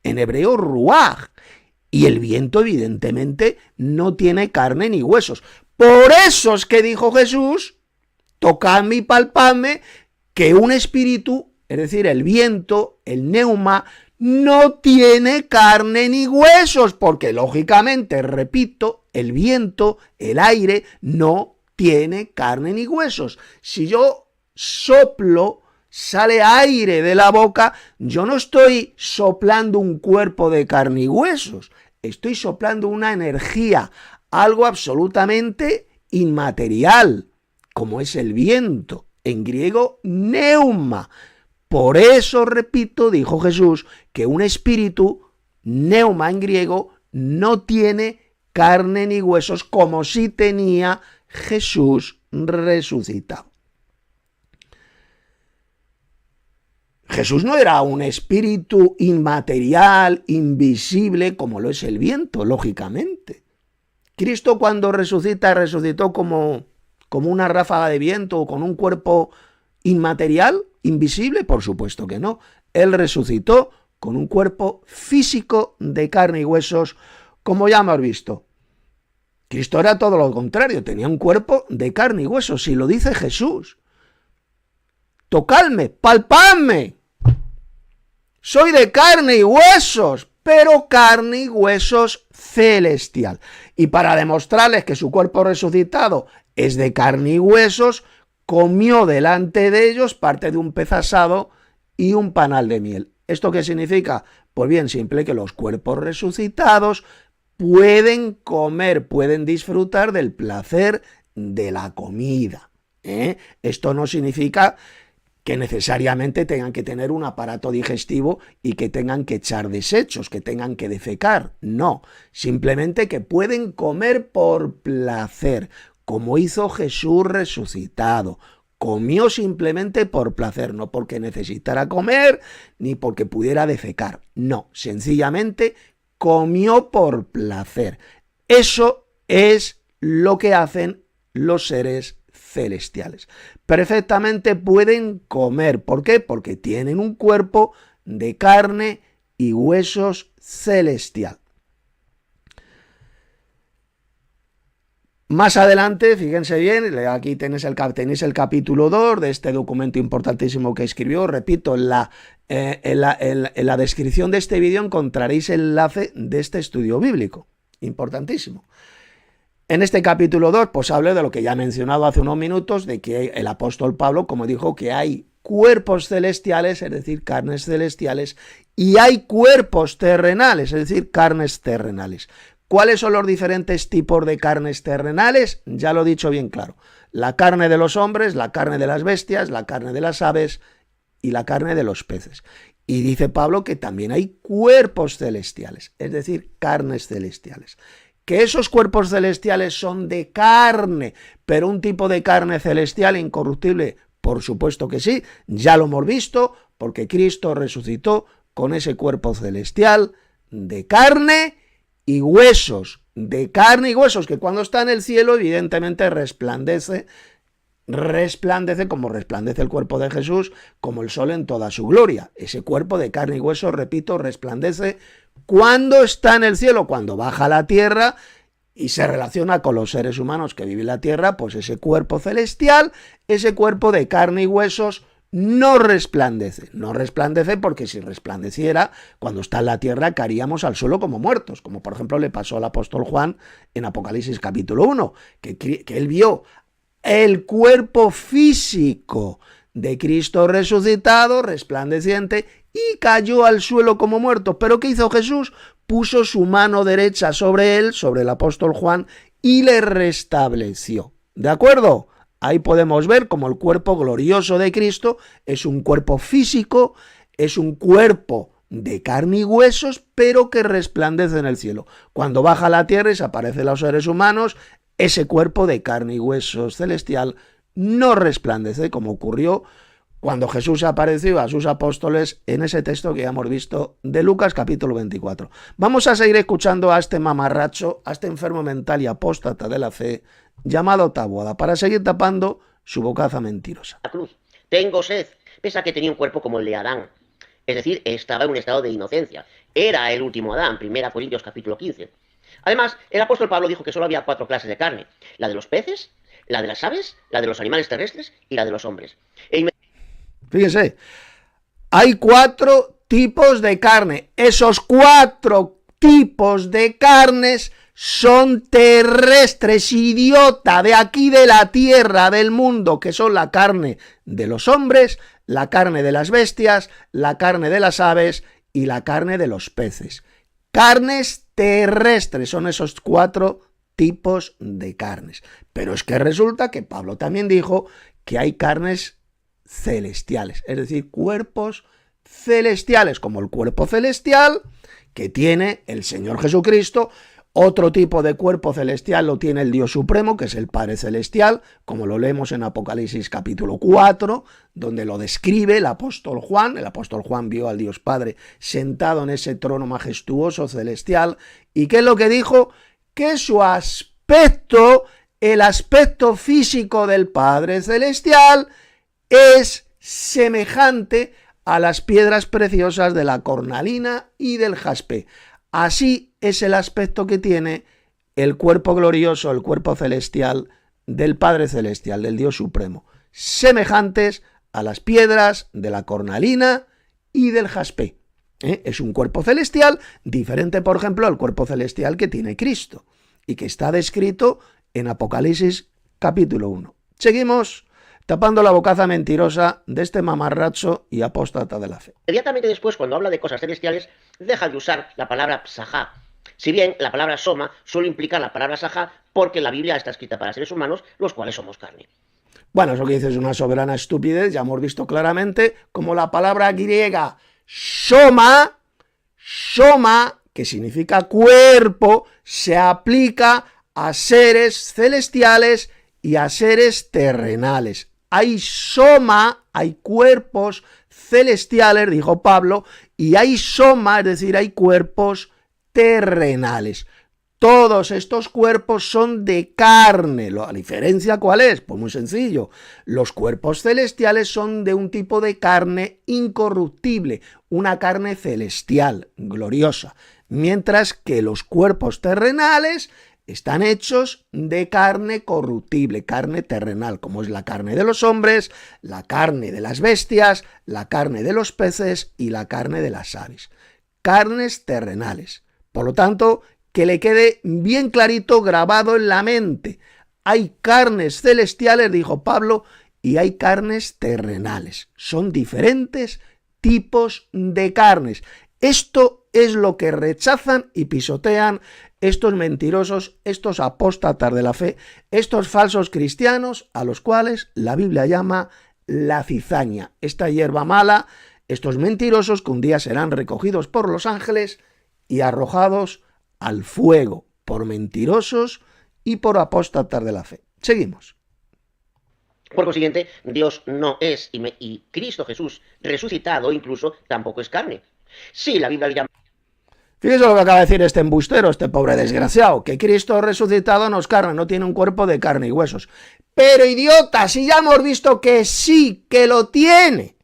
en hebreo ruaj, y el viento evidentemente no tiene carne ni huesos. Por eso es que dijo Jesús, tocadme y palpadme, que un espíritu, es decir, el viento, el neuma, no tiene carne ni huesos, porque lógicamente, repito, el viento, el aire, no tiene carne ni huesos. Si yo soplo, sale aire de la boca, yo no estoy soplando un cuerpo de carne y huesos, estoy soplando una energía, algo absolutamente inmaterial, como es el viento, en griego neuma. Por eso, repito, dijo Jesús, que un espíritu, neuma en griego, no tiene carne ni huesos, como si tenía Jesús resucitado. Jesús no era un espíritu inmaterial, invisible, como lo es el viento, lógicamente. Cristo cuando resucitó como una ráfaga de viento o con un cuerpo inmaterial, invisible, por supuesto que no. Él resucitó con un cuerpo físico de carne y huesos, como ya hemos visto. Cristo era todo lo contrario, tenía un cuerpo de carne y huesos, y lo dice Jesús. Tocadme, palpadme. Soy de carne y huesos, pero carne y huesos celestial. Y para demostrarles que su cuerpo resucitado es de carne y huesos, comió delante de ellos parte de un pez asado y un panal de miel. ¿Esto qué significa? Pues bien simple, que los cuerpos resucitados pueden comer, pueden disfrutar del placer de la comida. Esto no significa que necesariamente tengan que tener un aparato digestivo y que tengan que echar desechos, que tengan que defecar. No, simplemente que pueden comer por placer, como hizo Jesús resucitado. Comió simplemente por placer, no porque necesitara comer ni porque pudiera defecar. No, sencillamente comió por placer. Eso es lo que hacen los seres celestiales. Perfectamente pueden comer. ¿Por qué? Porque tienen un cuerpo de carne y huesos celestial. Más adelante, fíjense bien, aquí tenéis el capítulo 2 de este documento importantísimo que escribió. Repito, en la descripción de este vídeo encontraréis el enlace de este estudio bíblico. Importantísimo. En este capítulo 2, pues hablo de lo que ya he mencionado hace unos minutos, de que el apóstol Pablo, como dijo, que hay cuerpos celestiales, es decir, carnes celestiales, y hay cuerpos terrenales, es decir, carnes terrenales. ¿Cuáles son los diferentes tipos de carnes terrenales? Ya lo he dicho bien claro. La carne de los hombres, la carne de las bestias, la carne de las aves y la carne de los peces. Y dice Pablo que también hay cuerpos celestiales, es decir, carnes celestiales. Que esos cuerpos celestiales son de carne, pero un tipo de carne celestial incorruptible, por supuesto que sí, ya lo hemos visto, porque Cristo resucitó con ese cuerpo celestial de carne y huesos, de carne y huesos, que cuando está en el cielo evidentemente resplandece como resplandece el cuerpo de Jesús, como el sol en toda su gloria. Ese cuerpo de carne y hueso, repito, resplandece cuando está en el cielo, cuando baja a la tierra y se relaciona con los seres humanos que viven en la tierra, pues ese cuerpo celestial, ese cuerpo de carne y huesos no resplandece. No resplandece porque si resplandeciera, cuando está en la tierra caeríamos al suelo como muertos, como por ejemplo le pasó al apóstol Juan en Apocalipsis capítulo 1, que él vio el cuerpo físico de Cristo resucitado, resplandeciente, y cayó al suelo como muerto. ¿Pero qué hizo Jesús? Puso su mano derecha sobre él, sobre el apóstol Juan, y le restableció. ¿De acuerdo? Ahí podemos ver cómo el cuerpo glorioso de Cristo es un cuerpo físico, es un cuerpo de carne y huesos, pero que resplandece en el cielo. Cuando baja a la tierra y se aparece a los seres humanos, ese cuerpo de carne y huesos celestial no resplandece, como ocurrió cuando Jesús apareció a sus apóstoles en ese texto que ya hemos visto de Lucas capítulo 24. Vamos a seguir escuchando a este mamarracho, a este enfermo mental y apóstata de la fe, llamado Taboada, para seguir tapando su bocaza mentirosa. La cruz. Tengo sed. Pese a que tenía un cuerpo como el de Adán. Es decir, estaba en un estado de inocencia. Era el último Adán, 1 Corintios capítulo 15. Además, el apóstol Pablo dijo que solo había 4 clases de carne. La de los peces, la de las aves, la de los animales terrestres y la de los hombres. Fíjense, hay 4 tipos de carne. Esos 4 tipos de carnes son terrestres, idiota, de aquí de la tierra, del mundo, que son la carne de los hombres, la carne de las bestias, la carne de las aves y la carne de los peces. Carnes terrestres son esos 4 tipos de carnes. Pero es que resulta que Pablo también dijo que hay carnes celestiales, es decir, cuerpos celestiales, como el cuerpo celestial que tiene el Señor Jesucristo. Otro tipo de cuerpo celestial lo tiene el Dios Supremo, que es el Padre Celestial, como lo leemos en Apocalipsis capítulo 4, donde lo describe el apóstol Juan. El apóstol Juan vio al Dios Padre sentado en ese trono majestuoso celestial. ¿Y qué es lo que dijo? Que su aspecto, el aspecto físico del Padre Celestial, es semejante a las piedras preciosas de la cornalina y del jaspe. Así es el aspecto que tiene el cuerpo glorioso, el cuerpo celestial del Padre Celestial, del Dios Supremo, semejantes a las piedras de la cornalina y del jaspe. Es un cuerpo celestial diferente, por ejemplo, al cuerpo celestial que tiene Cristo y que está descrito en Apocalipsis capítulo 1. Seguimos tapando la bocaza mentirosa de este mamarracho y apóstata de la fe. Inmediatamente después, cuando habla de cosas celestiales, deja de usar la palabra psajá. Si bien la palabra soma suele implicar la palabra sajá, porque la Biblia está escrita para seres humanos, los cuales somos carne. Bueno, eso que dices es una soberana estupidez. Ya hemos visto claramente como la palabra griega soma, que significa cuerpo, se aplica a seres celestiales y a seres terrenales. Hay soma, hay cuerpos celestiales, dijo Pablo, y hay soma, es decir, hay cuerpos terrenales. Todos estos cuerpos son de carne. ¿La diferencia cuál es? Pues muy sencillo. Los cuerpos celestiales son de un tipo de carne incorruptible, una carne celestial, gloriosa, mientras que los cuerpos terrenales están hechos de carne corruptible, carne terrenal, como es la carne de los hombres, la carne de las bestias, la carne de los peces y la carne de las aves. Carnes terrenales. Por lo tanto, que le quede bien clarito, grabado en la mente. Hay carnes celestiales, dijo Pablo, y hay carnes terrenales. Son diferentes tipos de carnes. Esto es lo que rechazan y pisotean estos mentirosos, estos apóstatas de la fe, estos falsos cristianos a los cuales la Biblia llama la cizaña, esta hierba mala, estos mentirosos que un día serán recogidos por los ángeles y arrojados al fuego por mentirosos y por apóstatas de la fe. Seguimos. Por consiguiente, Dios no es, y Cristo Jesús resucitado incluso tampoco es carne. Sí, la Biblia llama... Fíjese lo que acaba de decir este embustero, este pobre desgraciado, que Cristo resucitado no es carne, no tiene un cuerpo de carne y huesos. Pero idiota, si ya hemos visto que sí, que lo tiene.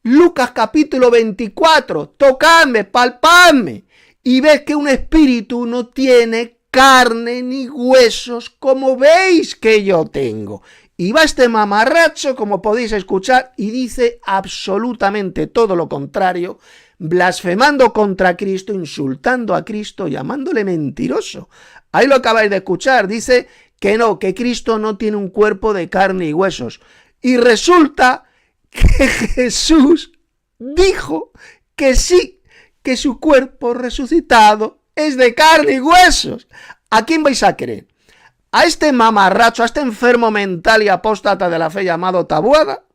Lucas capítulo 24, tocadme, palpadme, y ves que un espíritu no tiene carne ni huesos como veis que yo tengo. Y va este mamarracho, como podéis escuchar, y dice absolutamente todo lo contrario, blasfemando contra Cristo, insultando a Cristo, llamándole mentiroso. Ahí lo acabáis de escuchar, dice que no, que Cristo no tiene un cuerpo de carne y huesos. Y resulta que Jesús dijo que sí, que su cuerpo resucitado es de carne y huesos. ¿A quién vais a creer? ¿A este mamarracho, a este enfermo mental y apóstata de la fe llamado Taboada?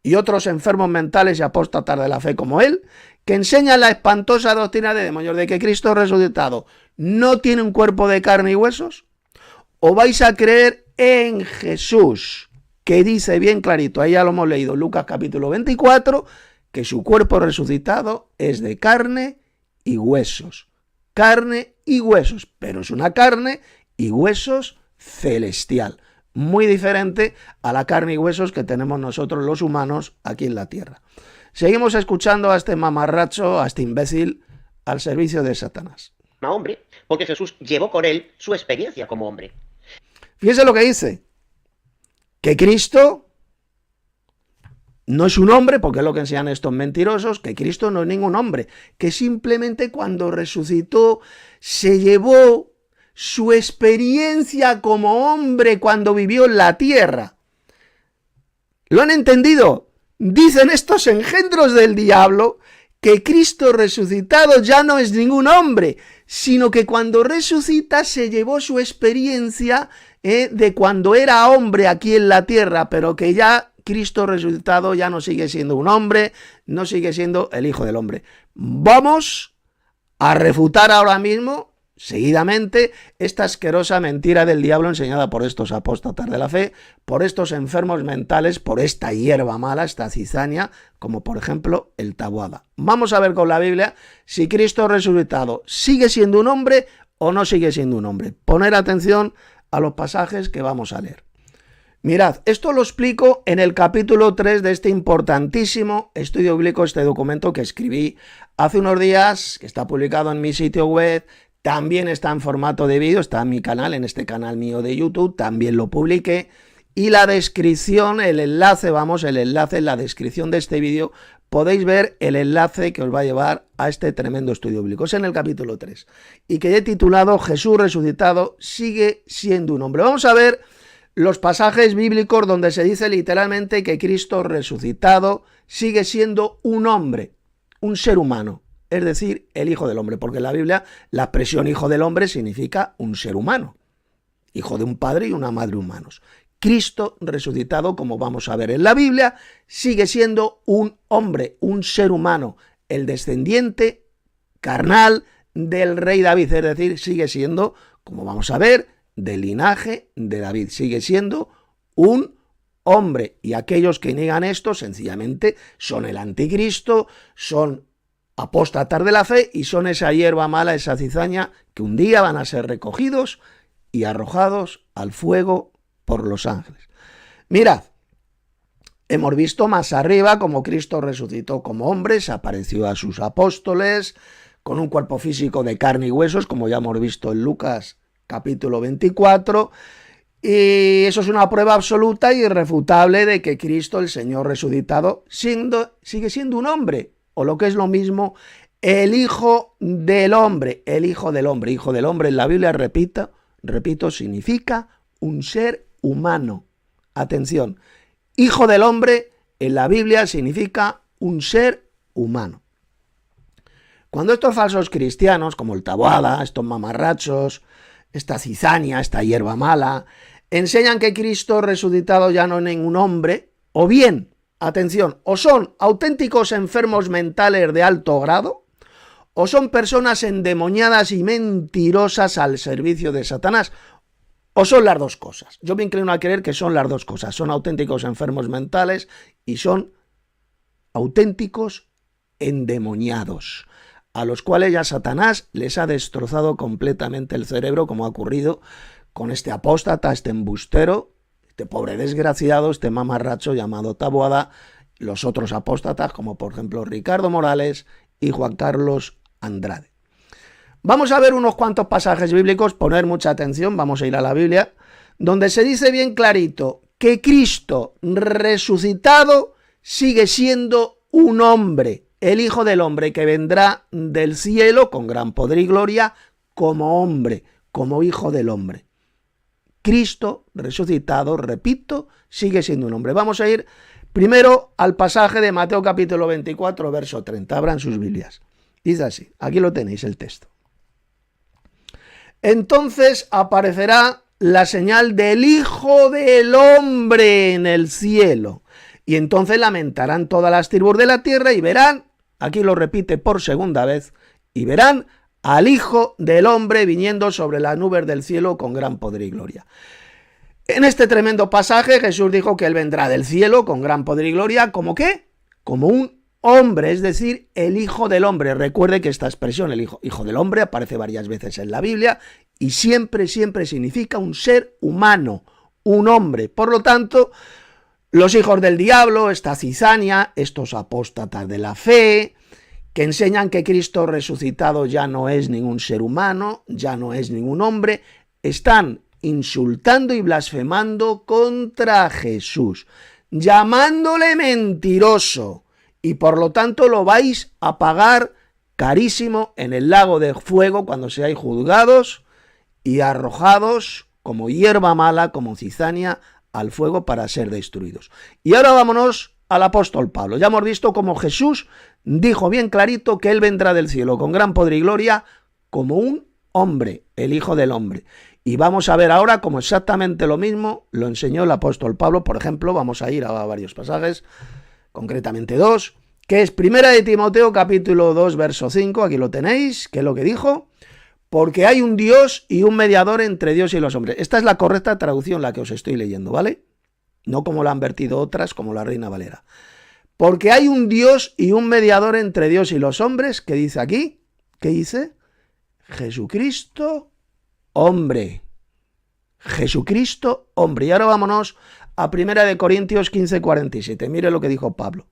Y otros enfermos mentales y apóstatas de la fe como él, que enseñan la espantosa doctrina de demonios de que Cristo resucitado no tiene un cuerpo de carne y huesos. ¿O vais a creer en Jesús, que dice bien clarito, ahí ya lo hemos leído, Lucas capítulo 24, que su cuerpo resucitado es de carne y huesos? Carne y huesos, pero es una carne y huesos celestial, muy diferente a la carne y huesos que tenemos nosotros los humanos aquí en la tierra. Seguimos escuchando a este mamarracho, a este imbécil, al servicio de Satanás. Hombre, porque Jesús llevó con él su experiencia como hombre. Fíjese lo que dice, que Cristo no es un hombre, porque es lo que enseñan estos mentirosos, que Cristo no es ningún hombre, que simplemente cuando resucitó se llevó su experiencia como hombre cuando vivió en la tierra. ¿Lo han entendido? Dicen estos engendros del diablo que Cristo resucitado ya no es ningún hombre, sino que cuando resucita se llevó su experiencia de cuando era hombre aquí en la tierra, pero que ya Cristo resucitado ya no sigue siendo un hombre, no sigue siendo el Hijo del Hombre. Vamos a refutar ahora mismo, seguidamente, esta asquerosa mentira del diablo enseñada por estos apóstatas de la fe, por estos enfermos mentales, por esta hierba mala, esta cizaña, como por ejemplo el Taboada. Vamos a ver con la Biblia si Cristo resucitado sigue siendo un hombre o no sigue siendo un hombre. Poner atención a los pasajes que vamos a leer. Mirad, esto lo explico en el capítulo 3 de este importantísimo estudio bíblico, este documento que escribí hace unos días, que está publicado en mi sitio web, también está en formato de vídeo, está en mi canal, en este canal mío de YouTube, también lo publiqué, y la descripción, el enlace en la descripción de este vídeo, podéis ver el enlace que os va a llevar a este tremendo estudio bíblico. Es en el capítulo 3, y que he titulado Jesús resucitado sigue siendo un hombre. Vamos a ver los pasajes bíblicos donde se dice literalmente que Cristo resucitado sigue siendo un hombre, un ser humano, es decir, el Hijo del Hombre, porque en la Biblia la expresión Hijo del Hombre significa un ser humano, hijo de un padre y una madre humanos. Cristo resucitado, como vamos a ver en la Biblia, sigue siendo un hombre, un ser humano, el descendiente carnal del rey David, es decir, sigue siendo, como vamos a ver, del linaje de David, sigue siendo un hombre, y aquellos que niegan esto sencillamente son el anticristo, son apóstatas de la fe y son esa hierba mala, esa cizaña que un día van a ser recogidos y arrojados al fuego por los ángeles. Mirad, hemos visto más arriba como Cristo resucitó como hombre, se apareció a sus apóstoles con un cuerpo físico de carne y huesos, como ya hemos visto en Lucas capítulo 24, y eso es una prueba absoluta e irrefutable de que Cristo, el Señor resucitado, sigue siendo un hombre, o lo que es lo mismo, el Hijo del Hombre, el Hijo del Hombre. Hijo del Hombre en la Biblia, repito, significa un ser humano. Atención, Hijo del Hombre en la Biblia significa un ser humano. Cuando estos falsos cristianos, como el Taboada, estos mamarrachos, esta cizaña, esta hierba mala, enseñan que Cristo resucitado ya no es ningún hombre, o bien, atención, o son auténticos enfermos mentales de alto grado, o son personas endemoniadas y mentirosas al servicio de Satanás, o son las dos cosas. Yo me inclino a creer que son las dos cosas, son auténticos enfermos mentales y son auténticos endemoniados. a los cuales ya Satanás les ha destrozado completamente el cerebro, como ha ocurrido con este apóstata, este embustero, este pobre desgraciado, este mamarracho llamado Taboada, los otros apóstatas, como por ejemplo Ricardo Morales y Juan Carlos Andrade. Vamos a ver unos cuantos pasajes bíblicos, poner mucha atención, vamos a ir a la Biblia, donde se dice bien clarito que Cristo resucitado sigue siendo un hombre, el Hijo del Hombre que vendrá del cielo con gran poder y gloria como hombre, como Hijo del Hombre. Cristo resucitado, repito, sigue siendo un hombre. Vamos a ir primero al pasaje de Mateo capítulo 24, verso 30. Abran sus Biblias. Dice así, aquí lo tenéis el texto. Entonces aparecerá la señal del Hijo del Hombre en el cielo. Y entonces lamentarán todas las tribus de la tierra y verán, aquí lo repite por segunda vez, y verán al Hijo del Hombre viniendo sobre las nubes del cielo con gran poder y gloria. En este tremendo pasaje Jesús dijo que Él vendrá del cielo con gran poder y gloria, ¿como qué? Como un hombre, es decir, el Hijo del Hombre. Recuerde que esta expresión, el hijo del Hombre, aparece varias veces en la Biblia y siempre significa un ser humano, un hombre. Por lo tanto, los hijos del diablo, esta cizaña, estos apóstatas de la fe, que enseñan que Cristo resucitado ya no es ningún ser humano, ya no es ningún hombre, están insultando y blasfemando contra Jesús, llamándole mentiroso, y por lo tanto lo vais a pagar carísimo en el lago de fuego cuando seáis juzgados y arrojados como hierba mala, como cizaña, al fuego para ser destruidos. Y ahora vámonos al apóstol Pablo. Ya hemos visto cómo Jesús dijo bien clarito que Él vendrá del cielo con gran poder y gloria como un hombre, el Hijo del Hombre. Y vamos a ver ahora cómo exactamente lo mismo lo enseñó el apóstol Pablo. Por ejemplo, vamos a ir a varios pasajes, concretamente dos, que es Primera de Timoteo capítulo 2 verso 5, aquí lo tenéis, que es lo que dijo: porque hay un Dios y un mediador entre Dios y los hombres. Esta es la correcta traducción, la que os estoy leyendo, ¿vale? No como la han vertido otras, como la Reina Valera. Porque hay un Dios y un mediador entre Dios y los hombres, ¿qué dice aquí? ¿Qué dice? Jesucristo, hombre. Jesucristo, hombre. Y ahora vámonos a 1 Corintios 15:47. Mire lo que dijo Pablo.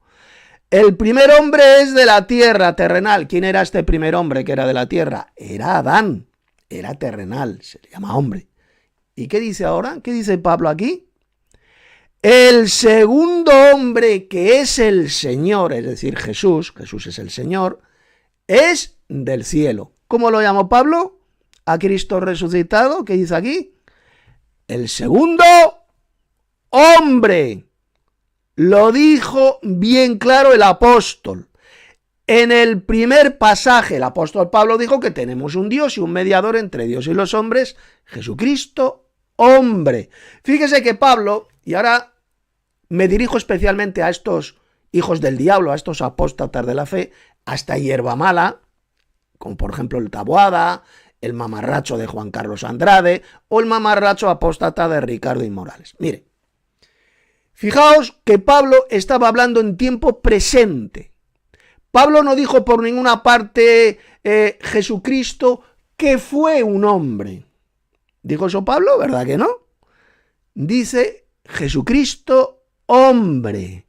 El primer hombre es de la tierra, terrenal. ¿Quién era este primer hombre que era de la tierra? Era Adán. Era terrenal, se le llama hombre. ¿Y qué dice ahora? ¿Qué dice Pablo aquí? El segundo hombre, que es el Señor, es decir, Jesús es el Señor, es del cielo. ¿Cómo lo llamó Pablo? A Cristo resucitado, ¿qué dice aquí? El segundo hombre. Lo dijo bien claro el apóstol. En el primer pasaje, el apóstol Pablo dijo que tenemos un Dios y un mediador entre Dios y los hombres, Jesucristo, hombre. Fíjese que Pablo, y ahora me dirijo especialmente a estos hijos del diablo, a estos apóstatas de la fe, a esta hierba mala, como por ejemplo el Taboada, el mamarracho de Juan Carlos Andrade o el mamarracho apóstata de Ricardo Morales. Mire, fijaos que Pablo estaba hablando en tiempo presente. Pablo no dijo por ninguna parte Jesucristo que fue un hombre. ¿Dijo eso Pablo? ¿Verdad que no? Dice Jesucristo hombre.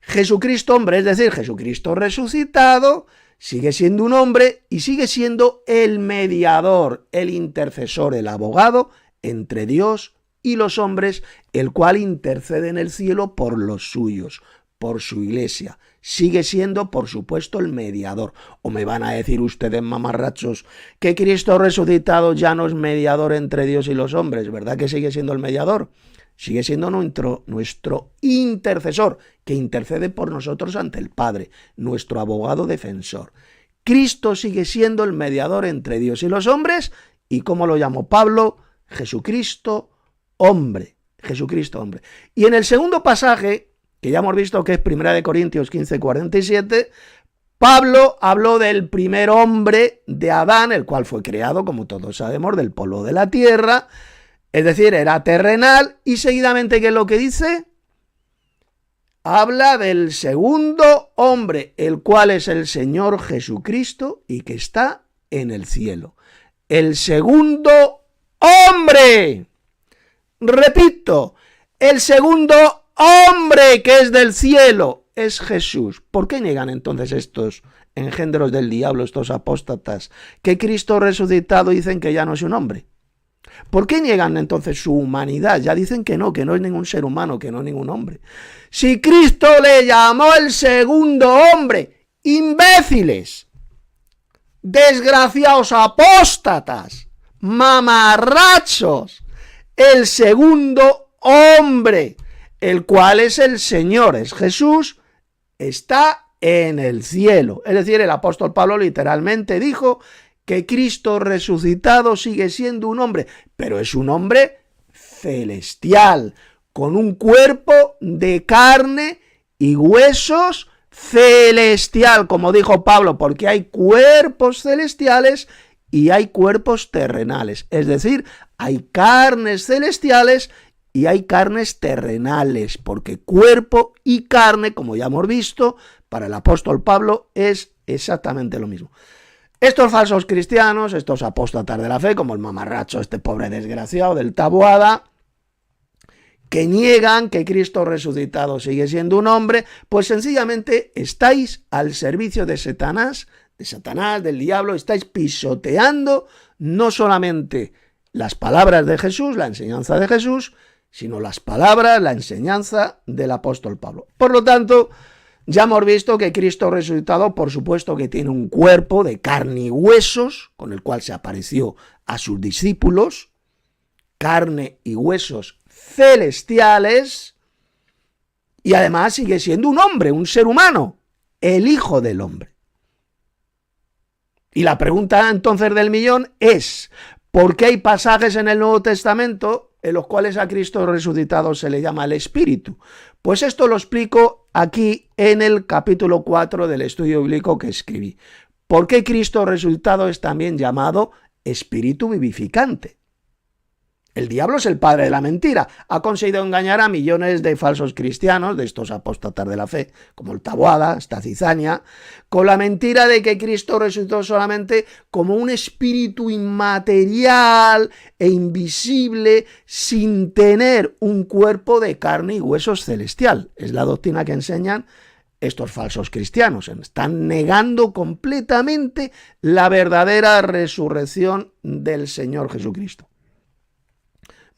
Jesucristo hombre, es decir, Jesucristo resucitado, sigue siendo un hombre y sigue siendo el mediador, el intercesor, el abogado entre Dios y los hombres, el cual intercede en el cielo por los suyos, por su iglesia. Sigue siendo, por supuesto, el mediador. O me van a decir ustedes, mamarrachos, que Cristo resucitado ya no es mediador entre Dios y los hombres, ¿verdad que sigue siendo el mediador? Sigue siendo nuestro intercesor, que intercede por nosotros ante el Padre, nuestro abogado defensor. Cristo sigue siendo el mediador entre Dios y los hombres, y como lo llamó Pablo, Jesucristo hombre. Jesucristo hombre. Y en el segundo pasaje, que ya hemos visto que es 1 Corintios 15:47, Pablo habló del primer hombre de Adán, el cual fue creado, como todos sabemos, del polvo de la tierra, es decir, era terrenal, y seguidamente, ¿qué es lo que dice? Habla del segundo hombre, el cual es el Señor Jesucristo y que está en el cielo. El segundo hombre. Repito, el segundo hombre que es del cielo es Jesús. ¿Por qué niegan entonces estos engendros del diablo, estos apóstatas, que Cristo resucitado dicen que ya no es un hombre? ¿Por qué niegan entonces su humanidad? Ya dicen que no es ningún ser humano, que no es ningún hombre. Si Cristo le llamó el segundo hombre, imbéciles, desgraciados apóstatas, mamarrachos, el segundo hombre, el cual es el Señor, es Jesús, está en el cielo. Es decir, el apóstol Pablo literalmente dijo que Cristo resucitado sigue siendo un hombre, pero es un hombre celestial, con un cuerpo de carne y huesos celestial, como dijo Pablo, porque hay cuerpos celestiales y hay cuerpos terrenales. Es decir, hay carnes celestiales y hay carnes terrenales, porque cuerpo y carne, como ya hemos visto, para el apóstol Pablo es exactamente lo mismo. Estos falsos cristianos, estos apóstatas de la fe, como el mamarracho, este pobre desgraciado del Taboada, que niegan que Cristo resucitado sigue siendo un hombre, pues sencillamente estáis al servicio de Satanás, del diablo, estáis pisoteando no solamente las palabras de Jesús, la enseñanza de Jesús, sino las palabras, la enseñanza del apóstol Pablo. Por lo tanto, ya hemos visto que Cristo resucitado, por supuesto que tiene un cuerpo de carne y huesos, con el cual se apareció a sus discípulos, carne y huesos celestiales, y además sigue siendo un hombre, un ser humano, el Hijo del Hombre. Y la pregunta entonces del millón es, ¿por qué hay pasajes en el Nuevo Testamento en los cuales a Cristo resucitado se le llama el Espíritu? Pues esto lo explico aquí en el capítulo 4 del estudio bíblico que escribí. ¿Por qué Cristo resucitado es también llamado Espíritu vivificante? El diablo es el padre de la mentira. Ha conseguido engañar a millones de falsos cristianos, de estos apóstatas de la fe, como el Taboada, esta cizaña, con la mentira de que Cristo resucitó solamente como un espíritu inmaterial e invisible, sin tener un cuerpo de carne y huesos celestial. Es la doctrina que enseñan estos falsos cristianos. Están negando completamente la verdadera resurrección del Señor Jesucristo.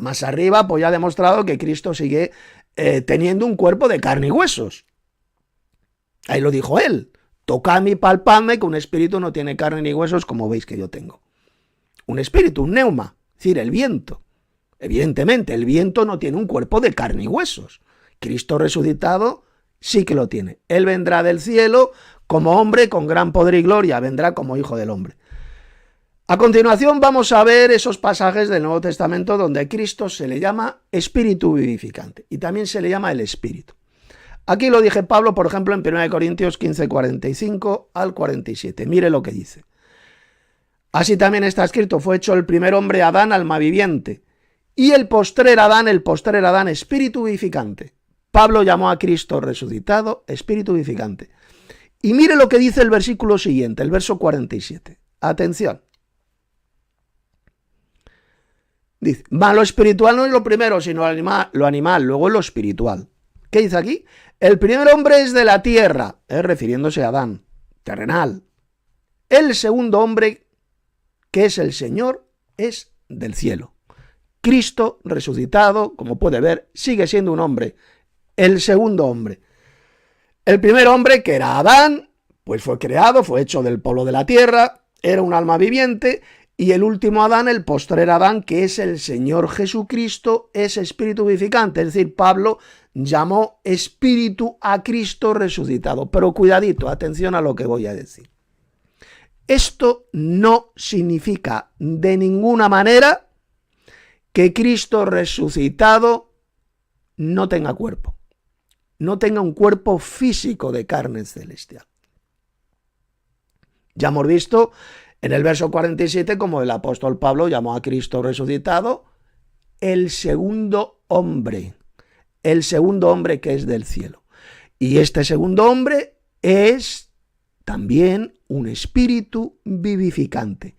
Más arriba, pues ya ha demostrado que Cristo sigue teniendo un cuerpo de carne y huesos. Ahí lo dijo él. Tocadme y palpadme, que un espíritu no tiene carne ni huesos, como veis que yo tengo. Un espíritu, un neuma, es decir, el viento. Evidentemente, el viento no tiene un cuerpo de carne y huesos. Cristo resucitado sí que lo tiene. Él vendrá del cielo como hombre con gran poder y gloria, vendrá como Hijo del Hombre. A continuación vamos a ver esos pasajes del Nuevo Testamento donde a Cristo se le llama Espíritu vivificante y también se le llama el Espíritu. Aquí lo dije Pablo, por ejemplo, en 1 Corintios 15, 45 al 47. Mire lo que dice. Así también está escrito, fue hecho el primer hombre Adán, alma viviente, y el postrer Adán, Espíritu vivificante. Pablo llamó a Cristo resucitado Espíritu vivificante. Y mire lo que dice el versículo siguiente, el verso 47. Atención. Dice, lo espiritual no es lo primero, sino lo animal, luego lo espiritual. ¿Qué dice aquí? El primer hombre es de la tierra, refiriéndose a Adán, terrenal. El segundo hombre, que es el Señor, es del cielo. Cristo resucitado, como puede ver, sigue siendo un hombre, el segundo hombre. El primer hombre, que era Adán, pues fue creado, fue hecho del polvo de la tierra, era un alma viviente. Y el último Adán, el postrer Adán, que es el Señor Jesucristo, es espíritu vivificante. Es decir, Pablo llamó espíritu a Cristo resucitado. Pero cuidadito, atención a lo que voy a decir. Esto no significa de ninguna manera que Cristo resucitado no tenga cuerpo. No tenga un cuerpo físico de carne celestial. Ya hemos visto en el verso 47, como el apóstol Pablo llamó a Cristo resucitado, el segundo hombre que es del cielo. Y este segundo hombre es también un espíritu vivificante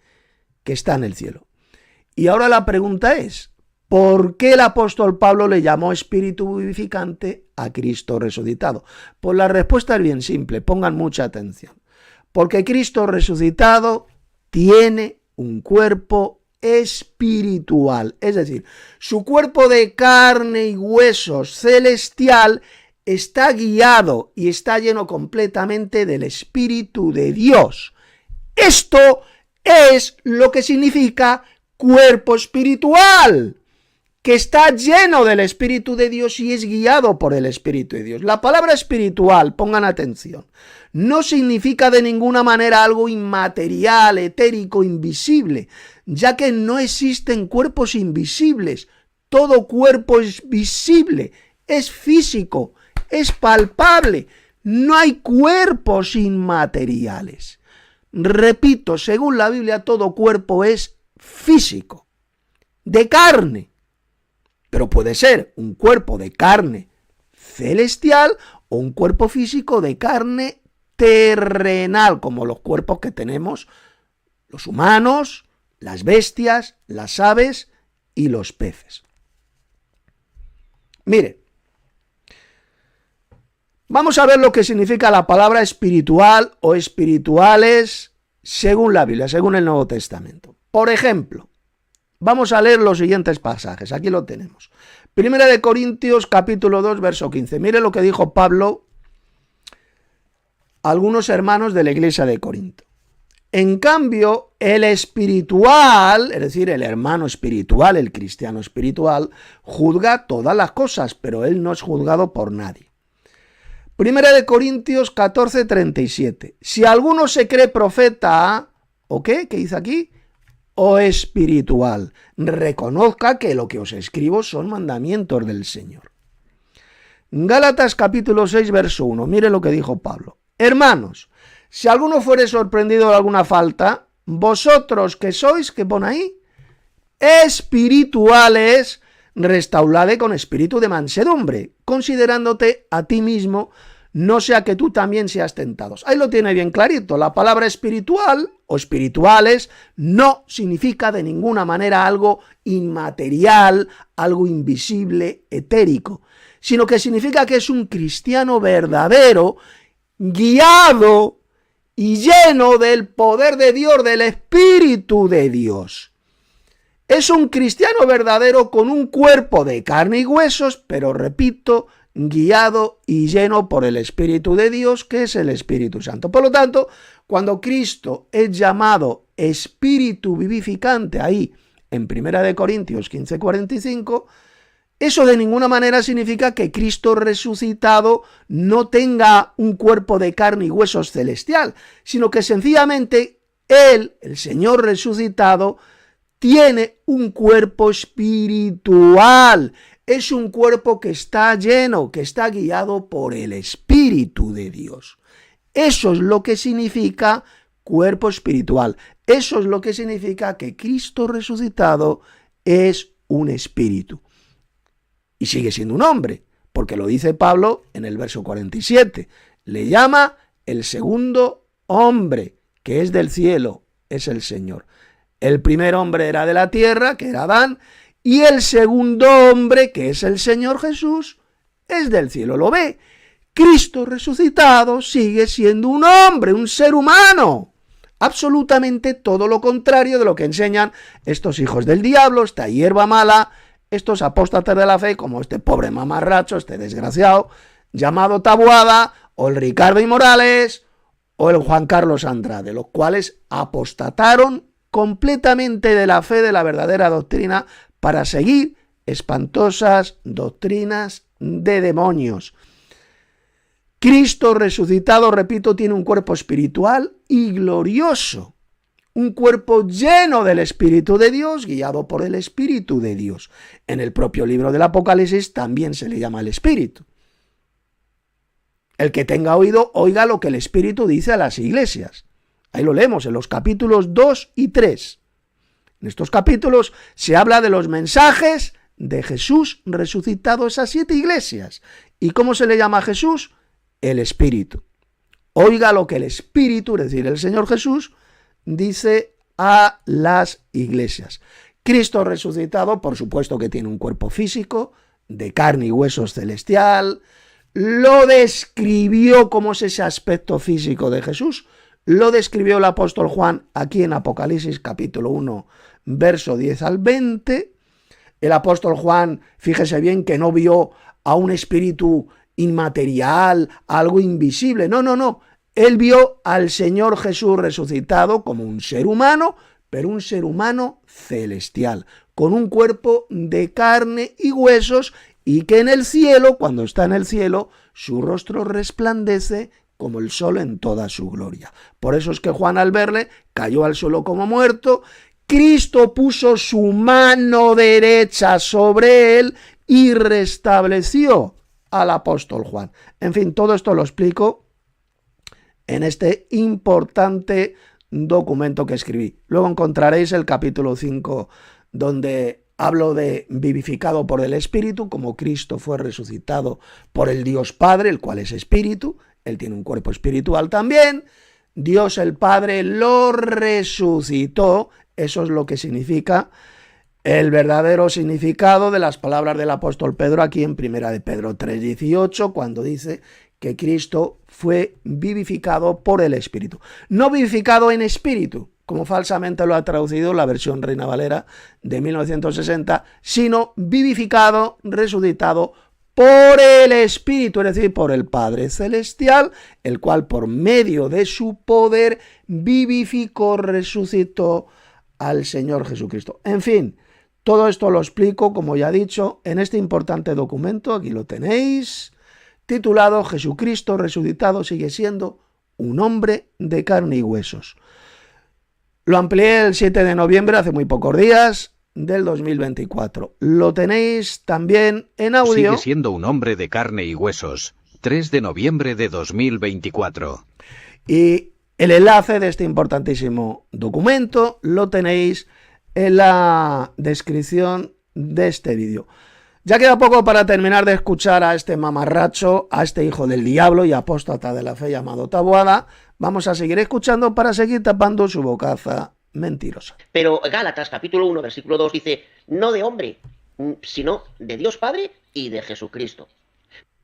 que está en el cielo. Y ahora la pregunta es, ¿por qué el apóstol Pablo le llamó espíritu vivificante a Cristo resucitado? Pues la respuesta es bien simple, pongan mucha atención. Porque Cristo resucitado tiene un cuerpo espiritual, es decir, su cuerpo de carne y huesos celestial está guiado y está lleno completamente del Espíritu de Dios. Esto es lo que significa cuerpo espiritual, que está lleno del Espíritu de Dios y es guiado por el Espíritu de Dios. La palabra espiritual, pongan atención, no significa de ninguna manera algo inmaterial, etérico, invisible, ya que no existen cuerpos invisibles. Todo cuerpo es visible, es físico, es palpable. No hay cuerpos inmateriales. Repito, según la Biblia, todo cuerpo es físico, de carne. Pero puede ser un cuerpo de carne celestial o un cuerpo físico de carne terrenal, como los cuerpos que tenemos los humanos, las bestias, las aves y los peces. Mire, vamos a ver lo que significa la palabra espiritual o espirituales según la Biblia, según el Nuevo Testamento. Por ejemplo, vamos a leer los siguientes pasajes. Aquí lo tenemos. Primera de Corintios, capítulo 2, verso 15. Mire lo que dijo Pablo a algunos hermanos de la iglesia de Corinto. En cambio, el espiritual, es decir, el hermano espiritual, el cristiano espiritual, juzga todas las cosas, pero él no es juzgado por nadie. Primera de Corintios 14, 37. Si alguno se cree profeta, ¿o qué? ¿Qué dice aquí? O espiritual, reconozca que lo que os escribo son mandamientos del Señor. Gálatas capítulo 6, verso 1. Mire lo que dijo Pablo. Hermanos, si alguno fuere sorprendido de alguna falta, vosotros que sois, ¿qué pone ahí? Espirituales, restaurad con espíritu de mansedumbre, considerándote a ti mismo, no sea que tú también seas tentados. Ahí lo tiene bien clarito. La palabra espiritual o espirituales no significa de ninguna manera algo inmaterial, algo invisible, etérico, sino que significa que es un cristiano verdadero, guiado y lleno del poder de Dios, del Espíritu de Dios. Es un cristiano verdadero con un cuerpo de carne y huesos, pero repito, guiado y lleno por el Espíritu de Dios, que es el Espíritu Santo. Por lo tanto, cuando Cristo es llamado Espíritu vivificante, ahí en 1 Corintios 15, 45, eso de ninguna manera significa que Cristo resucitado no tenga un cuerpo de carne y huesos celestial, sino que sencillamente Él, el Señor resucitado, tiene un cuerpo espiritual. Es un cuerpo que está lleno, que está guiado por el Espíritu de Dios. Eso es lo que significa cuerpo espiritual. Eso es lo que significa que Cristo resucitado es un espíritu. Y sigue siendo un hombre, porque lo dice Pablo en el verso 47. Le llama el segundo hombre, que es del cielo, es el Señor. El primer hombre era de la tierra, que era Adán, y el segundo hombre, que es el Señor Jesús, es del cielo. ¿Lo ve? Cristo resucitado sigue siendo un hombre, un ser humano. Absolutamente todo lo contrario de lo que enseñan estos hijos del diablo, esta hierba mala, estos apóstatas de la fe, como este pobre mamarracho, este desgraciado, llamado Taboada, o el Ricardo y Morales, o el Juan Carlos Andrade, los cuales apostataron completamente de la fe de la verdadera doctrina para seguir espantosas doctrinas de demonios. Cristo resucitado, repito, tiene un cuerpo espiritual y glorioso, un cuerpo lleno del Espíritu de Dios, guiado por el Espíritu de Dios. En el propio libro del Apocalipsis también se le llama el Espíritu. El que tenga oído, oiga lo que el Espíritu dice a las iglesias. Ahí lo leemos en los capítulos 2 y 3. En estos capítulos se habla de los mensajes de Jesús resucitado a esas 7 iglesias. ¿Y cómo se le llama a Jesús? El Espíritu. Oiga lo que el Espíritu, es decir, el Señor Jesús, dice a las iglesias. Cristo resucitado, por supuesto que tiene un cuerpo físico, de carne y huesos celestial, lo describió como es ese aspecto físico de Jesús, lo describió el apóstol Juan aquí en Apocalipsis capítulo 1, verso 10 al 20. El apóstol Juan, fíjese bien que no vio a un espíritu inmaterial, algo invisible, no. Él vio al Señor Jesús resucitado como un ser humano, pero un ser humano celestial, con un cuerpo de carne y huesos, y que en el cielo, cuando está en el cielo, su rostro resplandece como el sol en toda su gloria. Por eso es que Juan, al verle, cayó al suelo como muerto. Cristo puso su mano derecha sobre él y restableció al apóstol Juan. En fin, todo esto lo explico en este importante documento que escribí. Luego encontraréis el capítulo 5, donde hablo de vivificado por el Espíritu, como Cristo fue resucitado por el Dios Padre, el cual es Espíritu. Él tiene un cuerpo espiritual también. Dios el Padre lo resucitó. Eso es lo que significa el verdadero significado de las palabras del apóstol Pedro aquí en 1 de Pedro 3:18, cuando dice que Cristo fue vivificado por el Espíritu. No vivificado en espíritu, como falsamente lo ha traducido la versión Reina Valera de 1960, sino vivificado, resucitado por el Espíritu, es decir, por el Padre Celestial, el cual por medio de su poder vivificó, resucitó al Señor Jesucristo. En fin, todo esto lo explico, como ya he dicho, en este importante documento, aquí lo tenéis, titulado Jesucristo resucitado sigue siendo un hombre de carne y huesos. Lo amplié el 7 de noviembre, hace muy pocos días, del 2024. Lo tenéis también en audio. Sigue siendo un hombre de carne y huesos. 3 de noviembre de 2024. Y el enlace de este importantísimo documento lo tenéis en la descripción de este vídeo. Ya queda poco para terminar de escuchar a este mamarracho, a este hijo del diablo y apóstata de la fe llamado Taboada. Vamos a seguir escuchando para seguir tapando su bocaza mentirosa. Pero Gálatas capítulo 1, versículo 2 dice, no de hombre, sino de Dios Padre y de Jesucristo.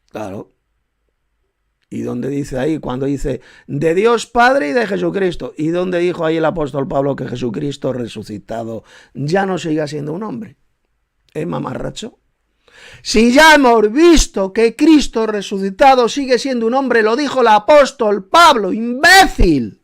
Claro. ¿Y dónde dice ahí? Cuando dice de Dios Padre y de Jesucristo. ¿Y dónde dijo ahí el apóstol Pablo que Jesucristo resucitado ya no siga siendo un hombre? Mamarracho. Si ya hemos visto que Cristo resucitado sigue siendo un hombre, lo dijo el apóstol Pablo, imbécil.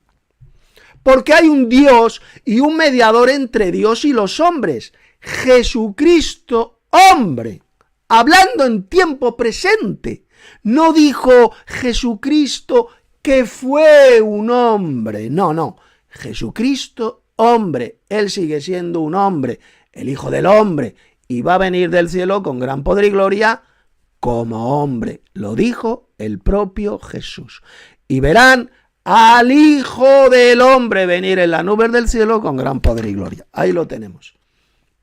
Porque hay un Dios y un mediador entre Dios y los hombres. Jesucristo, hombre, hablando en tiempo presente. No dijo Jesucristo que fue un hombre. No. Jesucristo, hombre. Él sigue siendo un hombre, el Hijo del Hombre. Y va a venir del cielo con gran poder y gloria como hombre. Lo dijo el propio Jesús. Y verán al Hijo del Hombre venir en las nubes del cielo con gran poder y gloria. Ahí lo tenemos.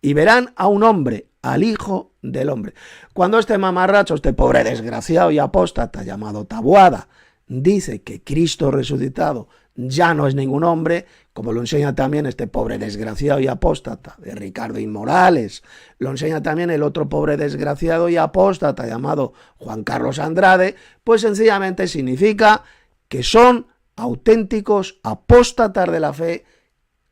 Y verán a un hombre, al Hijo del Hombre. Cuando este mamarracho, este pobre desgraciado y apóstata llamado Taboada, dice que Cristo resucitado ya no es ningún hombre, como lo enseña también este pobre desgraciado y apóstata de Ricardo Morales, lo enseña también el otro pobre desgraciado y apóstata llamado Juan Carlos Andrade, pues sencillamente significa que son auténticos apóstatas de la fe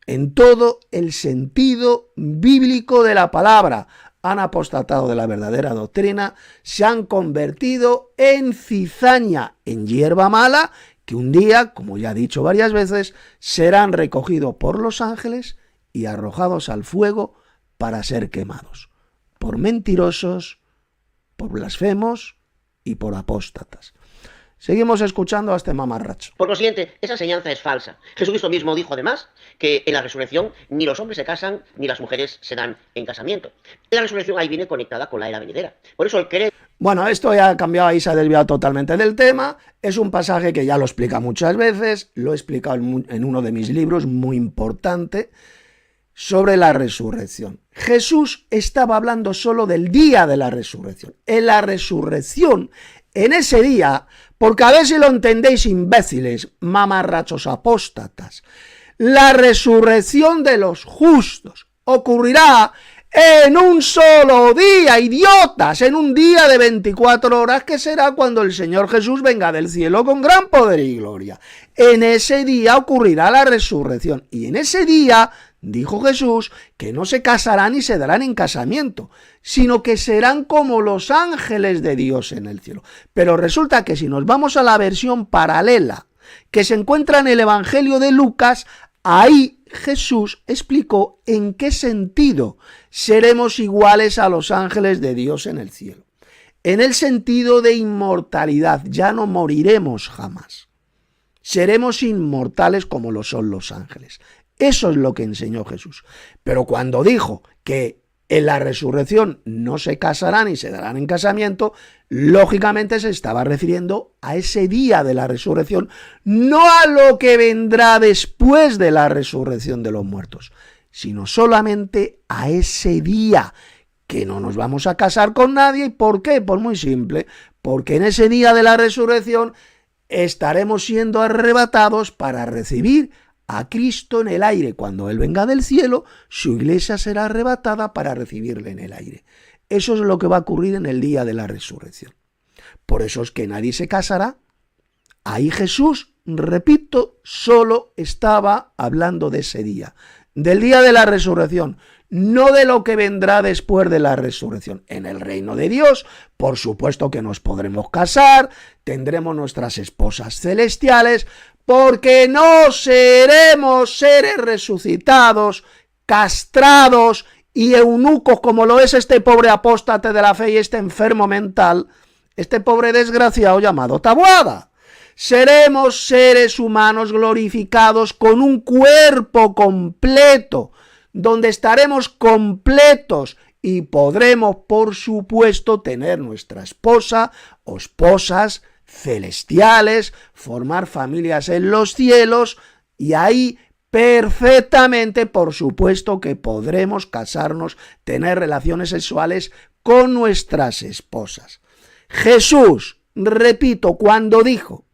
en todo el sentido bíblico de la palabra. Han apostatado de la verdadera doctrina, se han convertido en cizaña, en hierba mala, que un día, como ya he dicho varias veces, serán recogidos por los ángeles y arrojados al fuego para ser quemados, por mentirosos, por blasfemos y por apóstatas. Seguimos escuchando a este mamarracho. Por lo siguiente, esa enseñanza es falsa. Jesucristo mismo dijo además que en la resurrección ni los hombres se casan ni las mujeres se dan en casamiento. La resurrección ahí viene conectada con la era venidera. Por eso el creer... Bueno, esto ya ha cambiado, ahí se ha desviado totalmente del tema. Es un pasaje que ya lo explica muchas veces, lo he explicado en uno de mis libros, muy importante. sobre la resurrección. Jesús estaba hablando solo del día de la resurrección. En la resurrección, en ese día, porque a ver si lo entendéis, imbéciles, mamarrachos apóstatas, la resurrección de los justos ocurrirá en un solo día, idiotas, en un día de 24 horas, que será cuando el Señor Jesús venga del cielo con gran poder y gloria. En ese día ocurrirá la resurrección. Y en ese día, dijo Jesús, que no se casarán ni se darán en casamiento, sino que serán como los ángeles de Dios en el cielo. Pero resulta que si nos vamos a la versión paralela que se encuentra en el Evangelio de Lucas, ahí Jesús explicó en qué sentido seremos iguales a los ángeles de Dios en el cielo. En el sentido de inmortalidad, ya no moriremos jamás. Seremos inmortales como lo son los ángeles. Eso es lo que enseñó Jesús. Pero cuando dijo que en la resurrección no se casarán y se darán en casamiento, lógicamente se estaba refiriendo a ese día de la resurrección, no a lo que vendrá después de la resurrección de los muertos, sino solamente a ese día, que no nos vamos a casar con nadie. ¿Y por qué? Pues muy simple, porque en ese día de la resurrección estaremos siendo arrebatados para recibir a Cristo en el aire. Cuando Él venga del cielo, su iglesia será arrebatada para recibirle en el aire. Eso es lo que va a ocurrir en el día de la resurrección. Por eso es que nadie se casará. Ahí Jesús, repito, solo estaba hablando de ese día, del día de la resurrección, no de lo que vendrá después de la resurrección. En el reino de Dios, por supuesto que nos podremos casar, tendremos nuestras esposas celestiales, porque no seremos seres resucitados, castrados y eunucos como lo es este pobre apóstate de la fe y este enfermo mental, este pobre desgraciado llamado Taboada. Seremos seres humanos glorificados con un cuerpo completo, donde estaremos completos y podremos, por supuesto, tener nuestra esposa o esposas celestiales, formar familias en los cielos, y ahí perfectamente, por supuesto, que podremos casarnos, tener relaciones sexuales con nuestras esposas. Jesús, repito, cuando dijo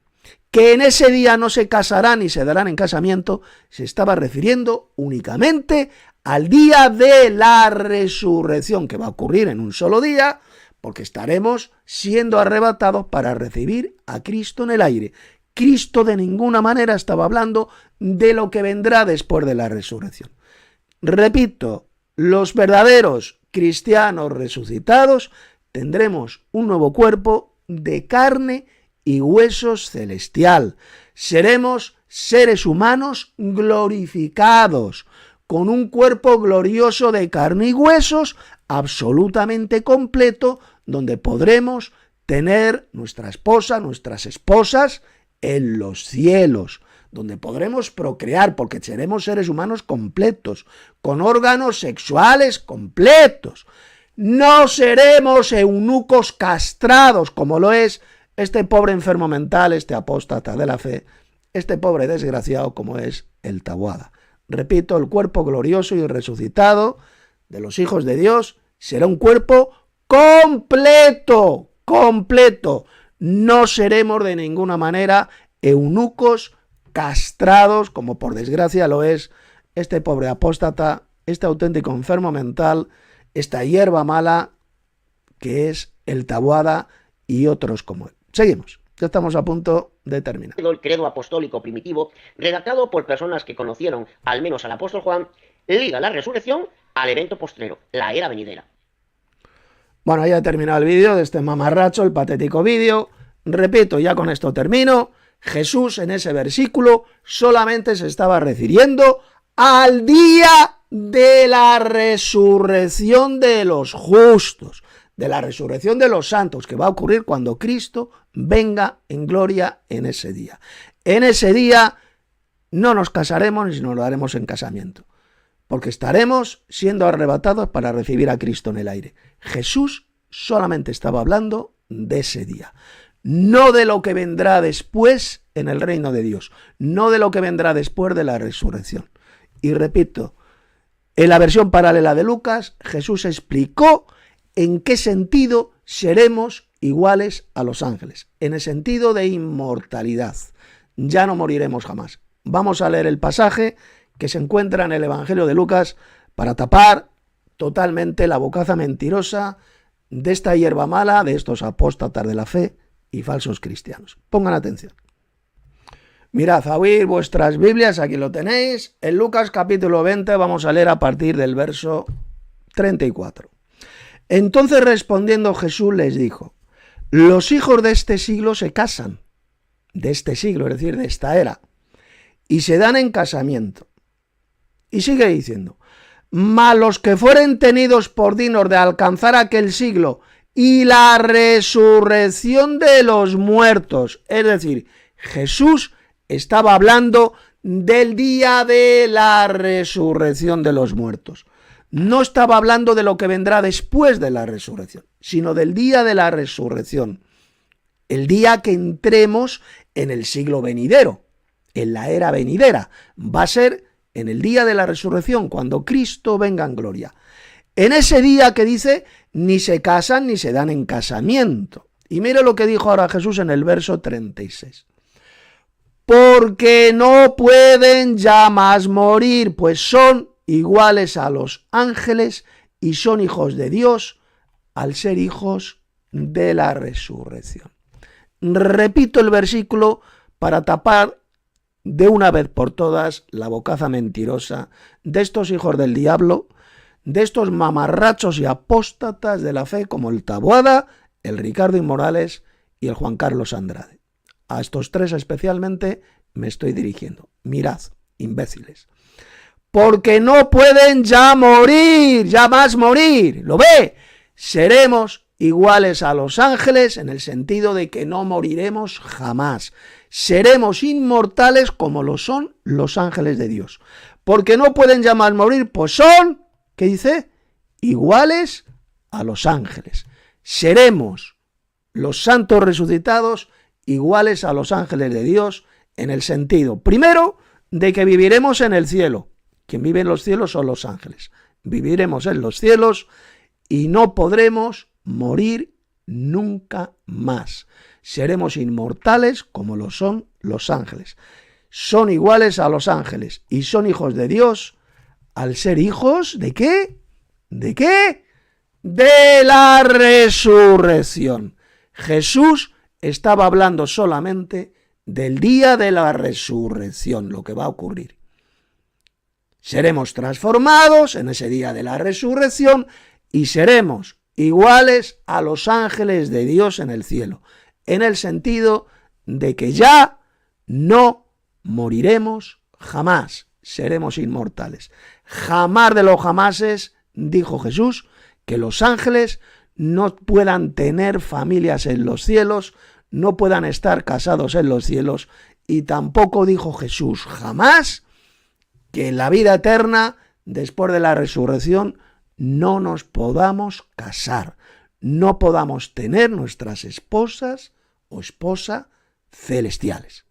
que en ese día no se casarán ni se darán en casamiento, se estaba refiriendo únicamente al día de la resurrección, que va a ocurrir en un solo día, porque estaremos siendo arrebatados para recibir a Cristo en el aire. Cristo de ninguna manera estaba hablando de lo que vendrá después de la resurrección. Repito, los verdaderos cristianos resucitados tendremos un nuevo cuerpo de carne y huesos celestial. Seremos seres humanos glorificados, con un cuerpo glorioso de carne y huesos, absolutamente completo, donde podremos tener nuestra esposa, nuestras esposas en los cielos, donde podremos procrear, porque seremos seres humanos completos, con órganos sexuales completos. No seremos eunucos castrados, como lo es este pobre enfermo mental, este apóstata de la fe, este pobre desgraciado como es el Taboada. Repito, el cuerpo glorioso y resucitado de los hijos de Dios será un cuerpo completo, completo. No seremos de ninguna manera eunucos castrados, como por desgracia lo es este pobre apóstata, este auténtico enfermo mental, esta hierba mala que es el Taboada y otros como él. Seguimos, ya estamos a punto de terminar. El credo apostólico primitivo, redactado por personas que conocieron al menos al apóstol Juan, liga la resurrección al evento postrero, la era venidera. Bueno, ya he terminado el vídeo de este mamarracho, el patético vídeo. Repito, ya con esto termino. Jesús en ese versículo solamente se estaba refiriendo al día de la resurrección de los justos, de la resurrección de los santos, que va a ocurrir cuando Cristo venga en gloria en ese día. En ese día no nos casaremos ni nos daremos en casamiento, porque estaremos siendo arrebatados para recibir a Cristo en el aire. Jesús solamente estaba hablando de ese día, no de lo que vendrá después en el reino de Dios, no de lo que vendrá después de la resurrección. Y repito, En la versión paralela de Lucas, Jesús explicó en qué sentido seremos iguales a los ángeles, en el sentido de inmortalidad. Ya no moriremos jamás. Vamos a leer el pasaje que se encuentra en el Evangelio de Lucas para tapar totalmente la bocaza mentirosa de esta hierba mala, de estos apóstatas de la fe y falsos cristianos. Pongan atención. Mirad, abrid vuestras Biblias, aquí lo tenéis. En Lucas capítulo 20 vamos a leer a partir del verso 34. Entonces respondiendo Jesús les dijo: los hijos de este siglo se casan, de este siglo, es decir, de esta era, y se dan en casamiento. Y sigue diciendo: mas los que fueren tenidos por dignos de alcanzar aquel siglo y la resurrección de los muertos, es decir, Jesús estaba hablando del día de la resurrección de los muertos. No estaba hablando de lo que vendrá después de la resurrección, sino del día de la resurrección. El día que entremos en el siglo venidero, en la era venidera. Va a ser en el día de la resurrección, cuando Cristo venga en gloria. En ese día que dice, ni se casan ni se dan en casamiento. Y mire lo que dijo ahora Jesús en el verso 36. Porque no pueden ya más morir, pues son iguales a los ángeles y son hijos de Dios al ser hijos de la resurrección. Repito el versículo para tapar de una vez por todas la bocaza mentirosa de estos hijos del diablo, de estos mamarrachos y apóstatas de la fe como el Taboada, el Ricardo y Morales y el Juan Carlos Andrade. A estos tres especialmente me estoy dirigiendo. Mirad, imbéciles. Porque no pueden ya morir, ya más morir. ¿Lo ve? Seremos iguales a los ángeles en el sentido de que no moriremos jamás. Seremos inmortales como lo son los ángeles de Dios. Porque no pueden ya más morir, pues son, ¿qué dice? Iguales a los ángeles. Seremos los santos resucitados iguales a los ángeles de Dios en el sentido, primero, de que viviremos en el cielo. Quien vive en los cielos son los ángeles. Viviremos en los cielos y no podremos morir nunca más. Seremos inmortales como lo son los ángeles. Son iguales a los ángeles y son hijos de Dios al ser hijos ¿de qué? ¿De qué? De la resurrección. Jesús estaba hablando solamente del día de la resurrección, lo que va a ocurrir. Seremos transformados en ese día de la resurrección y seremos iguales a los ángeles de Dios en el cielo, en el sentido de que ya no moriremos jamás, seremos inmortales. Jamás de los jamases, dijo Jesús, que los ángeles no puedan tener familias en los cielos, no puedan estar casados en los cielos, y tampoco dijo Jesús jamás que en la vida eterna, después de la resurrección, no nos podamos casar, no podamos tener nuestras esposas o esposa celestiales.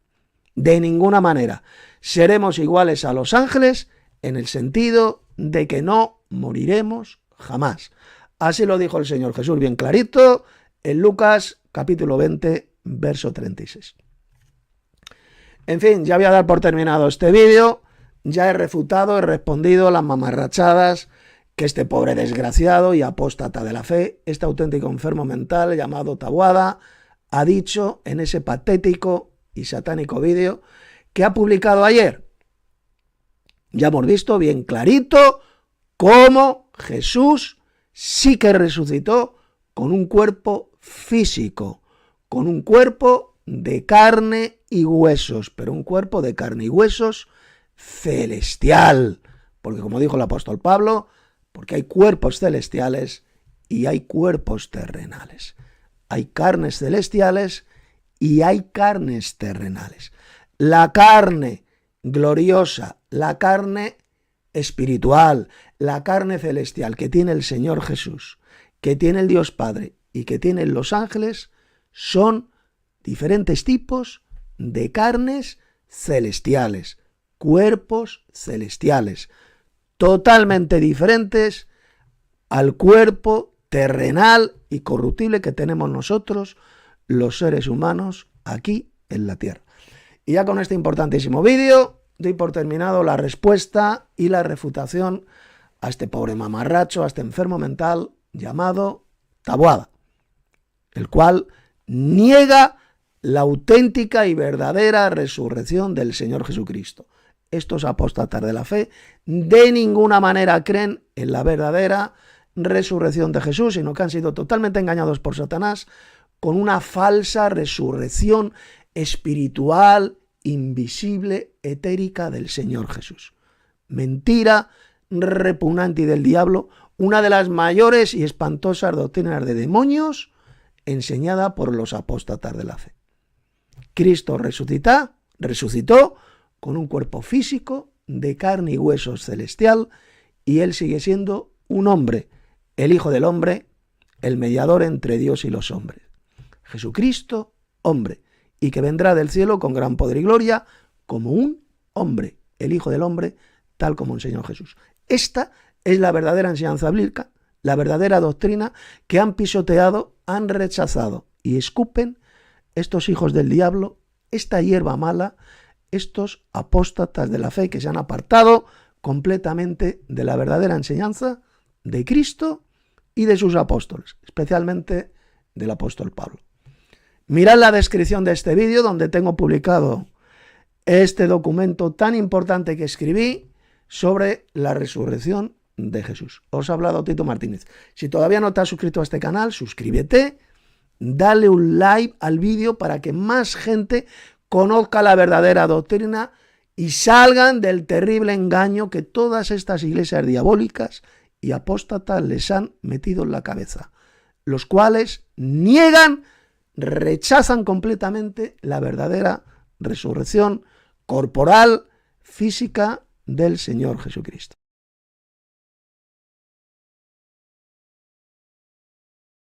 De ninguna manera. Seremos iguales a los ángeles en el sentido de que no moriremos jamás. Así lo dijo el Señor Jesús bien clarito en Lucas capítulo 20, verso 36. En fin, ya voy a dar por terminado este vídeo. Ya he refutado, he respondido las mamarrachadas que este pobre desgraciado y apóstata de la fe, este auténtico enfermo mental llamado Taboada, ha dicho en ese patético y satánico vídeo que ha publicado ayer. Ya hemos visto bien clarito cómo Jesús sí que resucitó con un cuerpo físico, con un cuerpo de carne y huesos, pero un cuerpo de carne y huesos celestial, porque como dijo el apóstol Pablo, porque hay cuerpos celestiales y hay cuerpos terrenales. Hay carnes celestiales y hay carnes terrenales. La carne gloriosa, la carne espiritual, la carne celestial que tiene el Señor Jesús, que tiene el Dios Padre y que tienen los ángeles, son diferentes tipos de carnes celestiales, cuerpos celestiales. totalmente diferentes al cuerpo terrenal y corruptible que tenemos nosotros, los seres humanos, aquí en la tierra. Y ya con este importantísimo vídeo doy por terminado la respuesta y la refutación a este pobre mamarracho, a este enfermo mental llamado Taboada, el cual niega la auténtica y verdadera resurrección del Señor Jesucristo. Estos apóstatas de la fe de ninguna manera creen en la verdadera resurrección de Jesús, sino que han sido totalmente engañados por Satanás con una falsa resurrección espiritual, invisible, etérica del Señor Jesús. Mentira repugnante y del diablo, una de las mayores y espantosas doctrinas de demonios enseñada por los apóstatas de la fe. Cristo resucitó con un cuerpo físico de carne y huesos celestial, y él sigue siendo un hombre, el Hijo del Hombre, el mediador entre Dios y los hombres. Jesucristo, hombre, y que vendrá del cielo con gran poder y gloria como un hombre, el Hijo del Hombre, tal como enseñó Jesús. Esta es la verdadera enseñanza bíblica, la verdadera doctrina que han pisoteado, han rechazado y escupen estos hijos del diablo, esta hierba mala, estos apóstatas de la fe que se han apartado completamente de la verdadera enseñanza de Cristo y de sus apóstoles, especialmente del apóstol Pablo. Mirad la descripción de este vídeo donde tengo publicado este documento tan importante que escribí sobre la resurrección de Jesús. Os ha hablado Tito Martínez. Si todavía no te has suscrito a este canal, suscríbete, dale un like al vídeo para que más gente conozca la verdadera doctrina y salgan del terrible engaño que todas estas iglesias diabólicas y apóstatas les han metido en la cabeza, los cuales niegan, rechazan completamente la verdadera resurrección corporal, física del Señor Jesucristo.